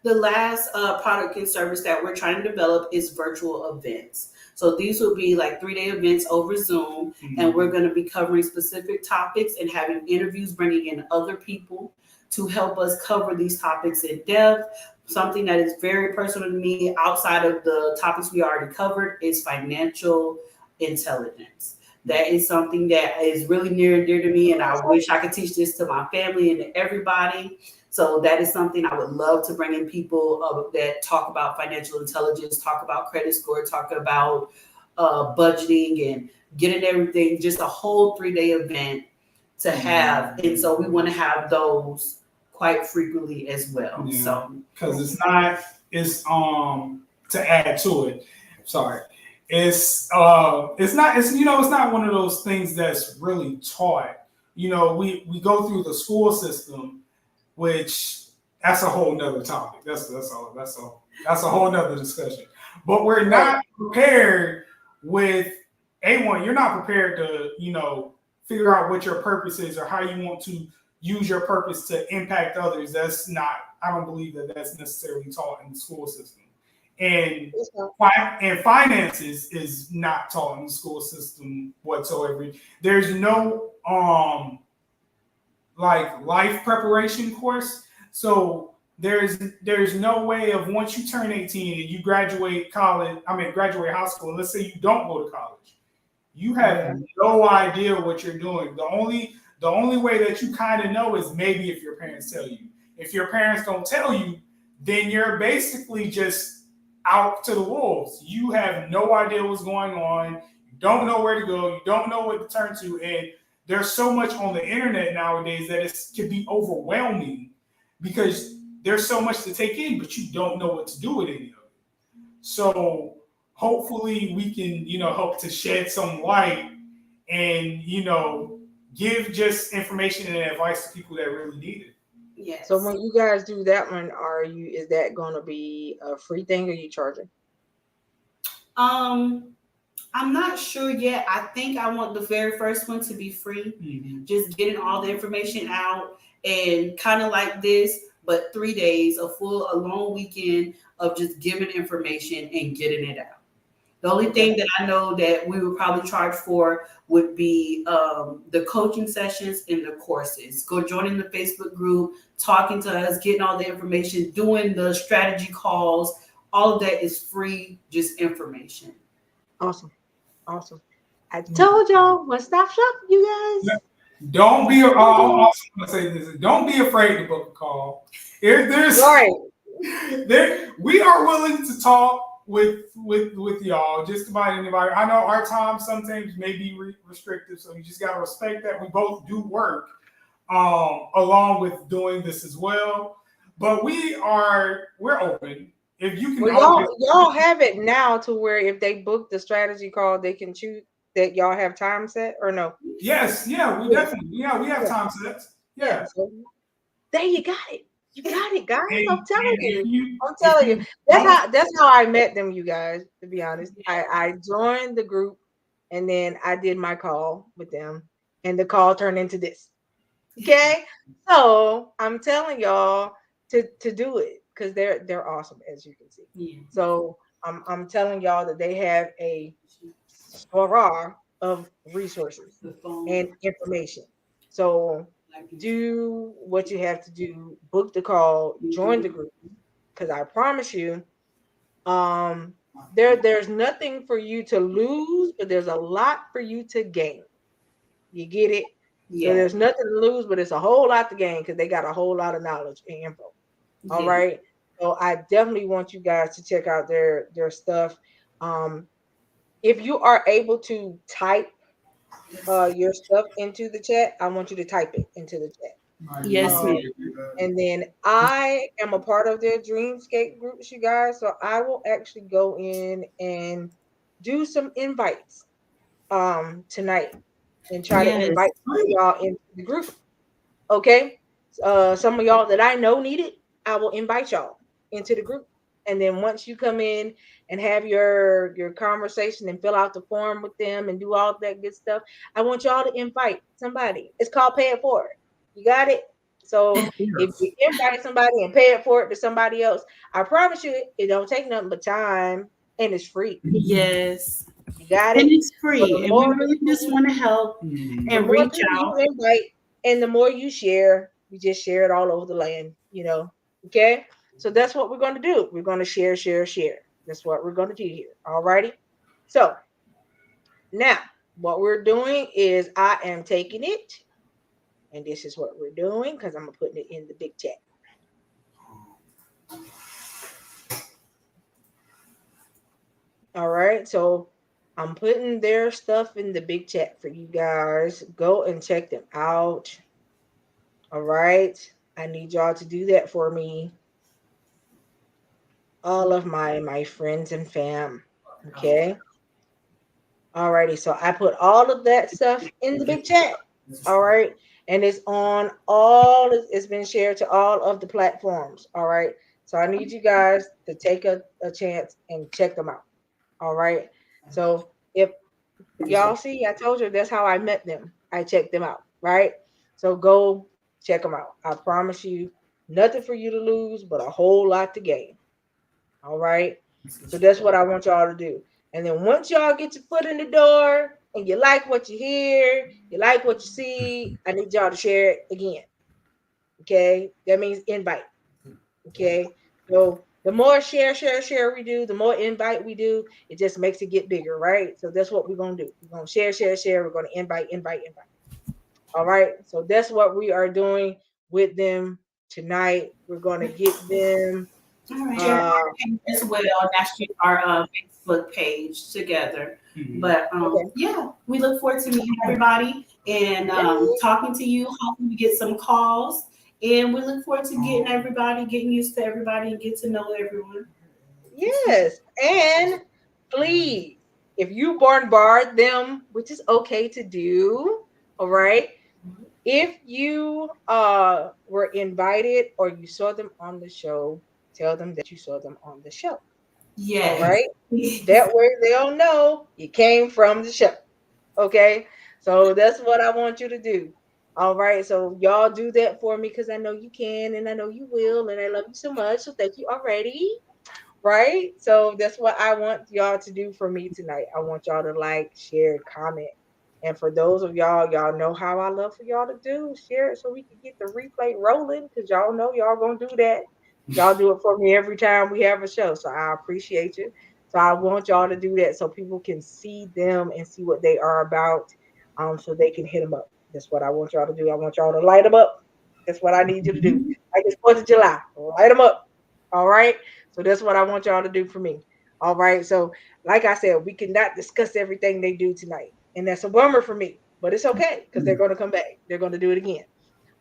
The last product and service that we're trying to develop is virtual events. So these will be like 3-day events over Zoom, and we're going to be covering specific topics and having interviews, bringing in other people to help us cover these topics in depth. Something that is very personal to me outside of the topics we already covered is financial intelligence. That is something that is really near and dear to me, and I wish I could teach this to my family and to everybody. So that is something I would love to bring in people that talk about financial intelligence, talk about credit score, talk about budgeting and getting everything, just a whole 3-day event to have. And so we want to have those quite frequently as well. Yeah. So because is to add to it. Sorry. It's not it's not one of those things that's really taught. We go through the school system, which that's a whole nother topic. That's a whole nother discussion. But we're Right. not prepared with A1, you're not prepared to, figure out what your purpose is or how you want to use your purpose to impact others. That's not, I don't believe that that's necessarily taught in the school system. And and finances is not taught in the school system whatsoever. There's no like life preparation course. So there's no way of once you turn 18 and you graduate graduate high school, and let's say you don't go to college, you have no idea what you're doing. The only way that you kind of know is maybe if your parents tell you. If your parents don't tell you, then you're basically just out to the wolves. You have no idea what's going on. You don't know where to go. You don't know what to turn to. And there's so much on the internet nowadays that it can be overwhelming because there's so much to take in, but you don't know what to do with any of it. So hopefully we can, help to shed some light and, give just information and advice to people that really need it. Yes. So when you guys do that one, is that going to be a free thing or you charging? I'm not sure yet. I think I want the very first one to be free. Mm-hmm. Just getting all the information out and kind of like this, but 3 days, a long weekend of just giving information and getting it out. The only thing that I know that we would probably charge for would be the coaching sessions and the courses. Go joining the Facebook group, talking to us, getting all the information, doing the strategy calls. All of that is free, just information. Awesome. I told y'all, one-stop shop, you guys. Don't be. I'm also going to say this: don't be afraid to book a call. If there's Right. we are willing to talk with y'all, just about anybody. I know our time sometimes may be restrictive, so you just got to respect that. We both do work along with doing this as well, but we're open. If you can, y'all have it now to where if they book the strategy call, they can choose that y'all have time set or no? Yes, yeah, we definitely, we have time sets. Yeah. So, there you got it. You got it, guys. I'm telling you. you That's how I met them, you guys, to be honest. I joined the group and then I did my call with them and the call turned into this. Okay. So I'm telling y'all to do it because they're awesome, as you can see. Yeah. So I'm telling y'all that they have a plethora of resources and information. So do what you have to do, book the call, join the group, because I promise you, there's nothing for you to lose, but there's a lot for you to gain. You get it? Yeah. So there's nothing to lose, but it's a whole lot to gain because they got a whole lot of knowledge and info. All right. So I definitely want you guys to check out their stuff. If you are able to type your stuff into the chat, I want you to type it into the chat. Yes, ma'am. And then I am a part of their Dreamscape groups, you guys. So I will actually go in and do some invites tonight and try to invite y'all into the group. Okay. Some of y'all that I know need it, I will invite y'all into the group. And then once you come in and have your conversation and fill out the form with them and do all that good stuff, I want y'all to invite somebody. It's called pay it forward. You got it? So if you invite somebody and pay it forward to somebody else, I promise you it don't take nothing but time and it's free. Yes. You got it? And it's free. So and we really just want to help and reach out. You invite and the more you share, you just share it all over the land, Okay. So that's what we're going to do. We're going to share. That's what we're going to do here. All righty. So now what we're doing is I am taking it, and this is what we're doing because I'm putting it in the big chat. All right. So I'm putting their stuff in the big chat for you guys. Go and check them out. All right. I need y'all to do that for me. all of my friends and fam. Okay. Alrighty. So I put all of that stuff in the big chat. All right. And it's on all, it's been shared to all of the platforms. All right. So I need you guys to take a chance and check them out. All right. So if y'all see, I told you that's how I met them. I checked them out. Right. So go check them out. I promise you, nothing for you to lose, but a whole lot to gain. All right. So that's what I want y'all to do. And then once y'all get your foot in the door and you like what you hear, you like what you see, I need y'all to share it again. Okay. That means invite. Okay. So the more share we do, the more invite we do, it just makes it get bigger, right? So that's what we're gonna do. We're gonna share. We're gonna invite. All right. So that's what we are doing with them tonight. We're gonna get them All right. uh As well, that's our Facebook page together. Mhm. But okay. yeah, we look forward to meeting everybody and Yeah. talking to you. Hopefully, we get some calls, and we look forward to getting everybody, getting used to everybody, and get to know everyone. Yes. And please, if you bombard them, which is okay to do, all right. If you were invited or you saw them on the show, tell them that you saw them on the show. All Yes. right. That way they'll know you came from the show. Okay. So that's what I want you to do. All right. So y'all do that for me because I know you can and I know you will. And I love you so much. So thank you already. Right? So that's what I want y'all to do for me tonight. I want y'all to like, share, comment. And for those of y'all, y'all know how I love for y'all to do. Share it so we can get the replay rolling because y'all know y'all gonna do that. Y'all do it for me every time we have a show. So I appreciate you. So I want y'all to do that so people can see them and see what they are about. So they can hit them up. That's what I want y'all to do. I want y'all to light them up. That's what I need you to do. Like it's 4th of July. Light them up. All right. So that's what I want y'all to do for me. All right. So, like I said, we cannot discuss everything they do tonight. And that's a bummer for me, but it's okay because they're going to come back. They're going to do it again.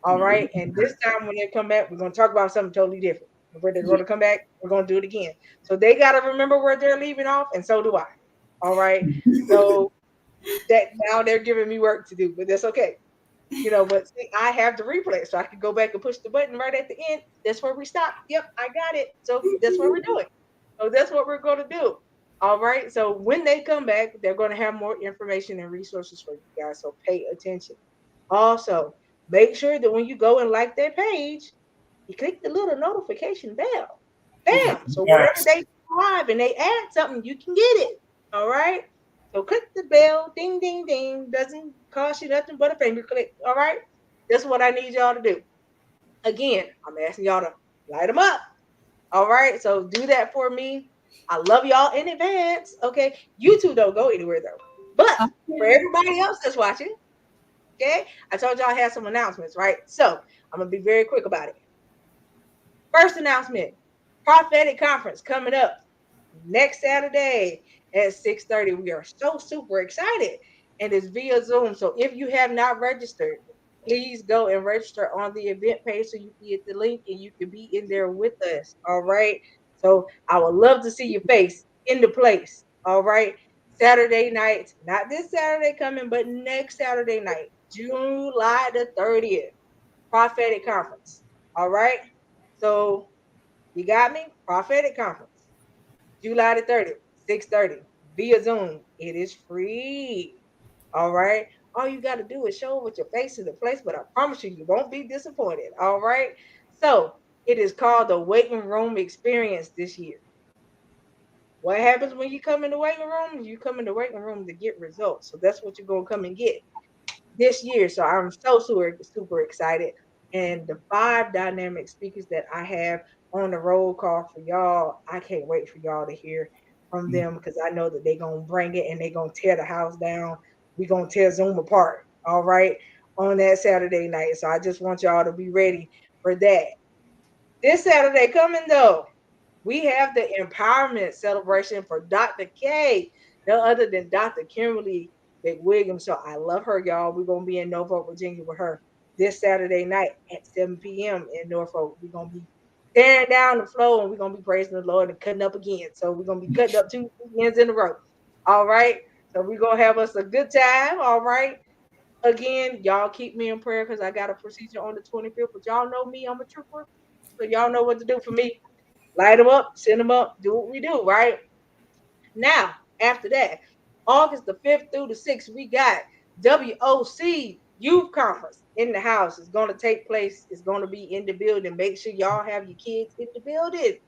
All right. And this time when they come back, we're going to talk about something totally different. Where they're going to come back, we're going to do it again. So they got to remember where they're leaving off, and so do I. All right. So that now they're giving me work to do, but that's okay. But see, I have the replay, so I can go back and push the button right at the end. That's where we stop. Yep, I got it. So that's what we're doing. So that's what we're going to do. All right. So when they come back, they're going to have more information and resources for you guys. So pay attention. Also, make sure that when you go and like their page, you click the little notification bell. Bam. So whenever Yes. they live and they add something, you can get it. All right. So click the bell, ding, ding, ding. Doesn't cost you nothing but a finger click. All right. That's what I need y'all to do. Again, I'm asking y'all to light them up. All right. So do that for me. I love y'all in advance. Okay. You two don't go anywhere though. But for everybody else that's watching, okay, I told y'all I had some announcements, right? So I'm gonna be very quick about it. First announcement: prophetic conference coming up next Saturday at 6:30. We are so super excited. And it's via Zoom. So if you have not registered, please go and register on the event page so you can get the link and you can be in there with us. All right. So I would love to see your face in the place. All right. Saturday night, not this Saturday coming, but next Saturday night, July the 30th, prophetic conference. All right. So you got me? Prophetic conference. July the 30th, 6:30 via Zoom. It is free. All right. All you got to do is show up with your face to the place, but I promise you, you won't be disappointed. All right. So it is called the waiting room experience this year. What happens when you come in the waiting room? You come in the waiting room to get results. So that's what you're going to come and get this year. So I'm so super excited. And the 5 dynamic speakers that I have on the roll call for y'all, I can't wait for y'all to hear from them because I know that they're gonna bring it and they're gonna tear the house down. We're gonna tear Zoom apart, all right, on that Saturday night. So I just want y'all to be ready for that. This Saturday coming though, we have the empowerment celebration for Dr. K, no other than Dr. Kimberly McWilliams. So I love her, y'all. We're gonna be in Norfolk, Virginia with her this Saturday night at 7 p.m. in Norfolk. We're gonna be tearing down the floor, and we're gonna be praising the Lord and cutting up again. So we're gonna be cutting up 2 weekends in a row. All right. So we're gonna have us a good time. All right. Again, y'all keep me in prayer because I got a procedure on the 25th. But y'all know me, I'm a trooper. So y'all know what to do for me. Light them up, send them up, do what we do, right? Now, after that, August the 5th through the 6th, we got WOC Youth Conference in the house. It's going to take place. It's going to be in the building. Make sure y'all have your kids in the building.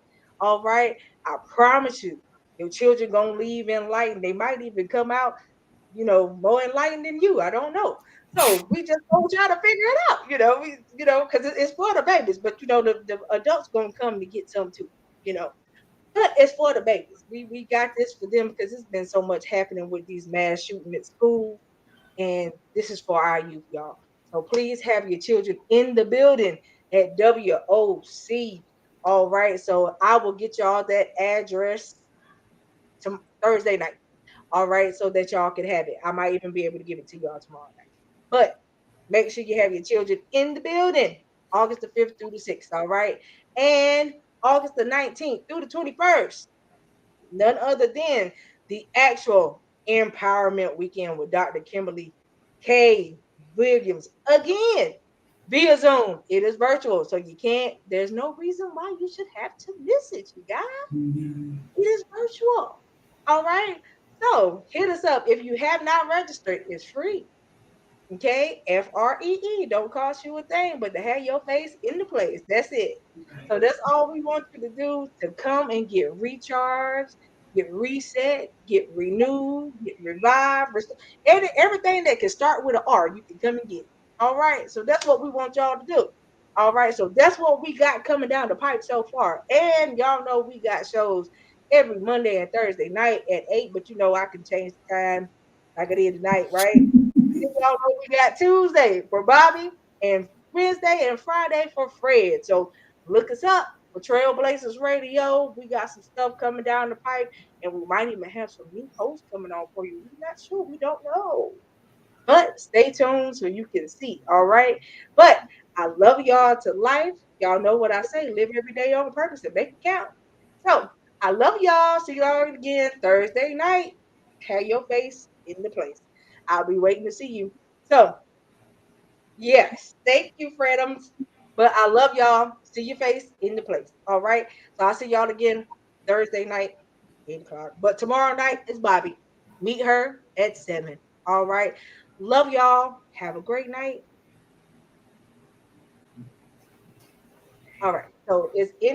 All right. I promise you, your children going to leave enlightened. They might even come out, more enlightened than you. I don't know. So we just gonna try to figure it out, because it's for the babies, but the adults gonna come to get some too, you know. But it's for the babies. We got this for them because it's been so much happening with these mass shooting at school, and this is for our youth, y'all. So please have your children in the building at WOC. All right. So I will get y'all that address to Thursday night. All right, so that y'all can have it. I might even be able to give it to y'all tomorrow night. But make sure you have your children in the building August the 5th through the 6th. All right. And August the 19th through the 21st, none other than the actual empowerment weekend with Dr. Kimberly K. Williams. Again, via Zoom. It is virtual. So there's no reason why you should have to miss it, you guys. It is virtual. All right. So hit us up. If you have not registered, it's free. Okay, FREE don't cost you a thing, but to have your face in the place. That's it. So that's all we want you to do, to come and get recharged, get reset, get renewed, get revived, everything that can start with an R, you can come and get. All right. So that's what we want y'all to do. All right. So that's what we got coming down the pipe so far. And y'all know we got shows every Monday and Thursday night at 8, but I can change the time like I did tonight, right? Y'all know we got Tuesday for Bobby and Wednesday and Friday for Fred. So look us up for Trailblazers Radio. We got some stuff coming down the pipe, and we might even have some new hosts coming on for you. We're not sure. We don't know. But stay tuned so you can see. All right. But I love y'all to life. Y'all know what I say. Live every day on purpose and make it count. So I love y'all. See y'all again Thursday night. Have your face in the place. I'll be waiting to see you. So, yes, thank you, Fredums. But I love y'all. See your face in the place. All right. So I'll see y'all again Thursday night, 8 o'clock. But tomorrow night is Bobby. Meet her at 7. All right. Love y'all. Have a great night. All right. So it's in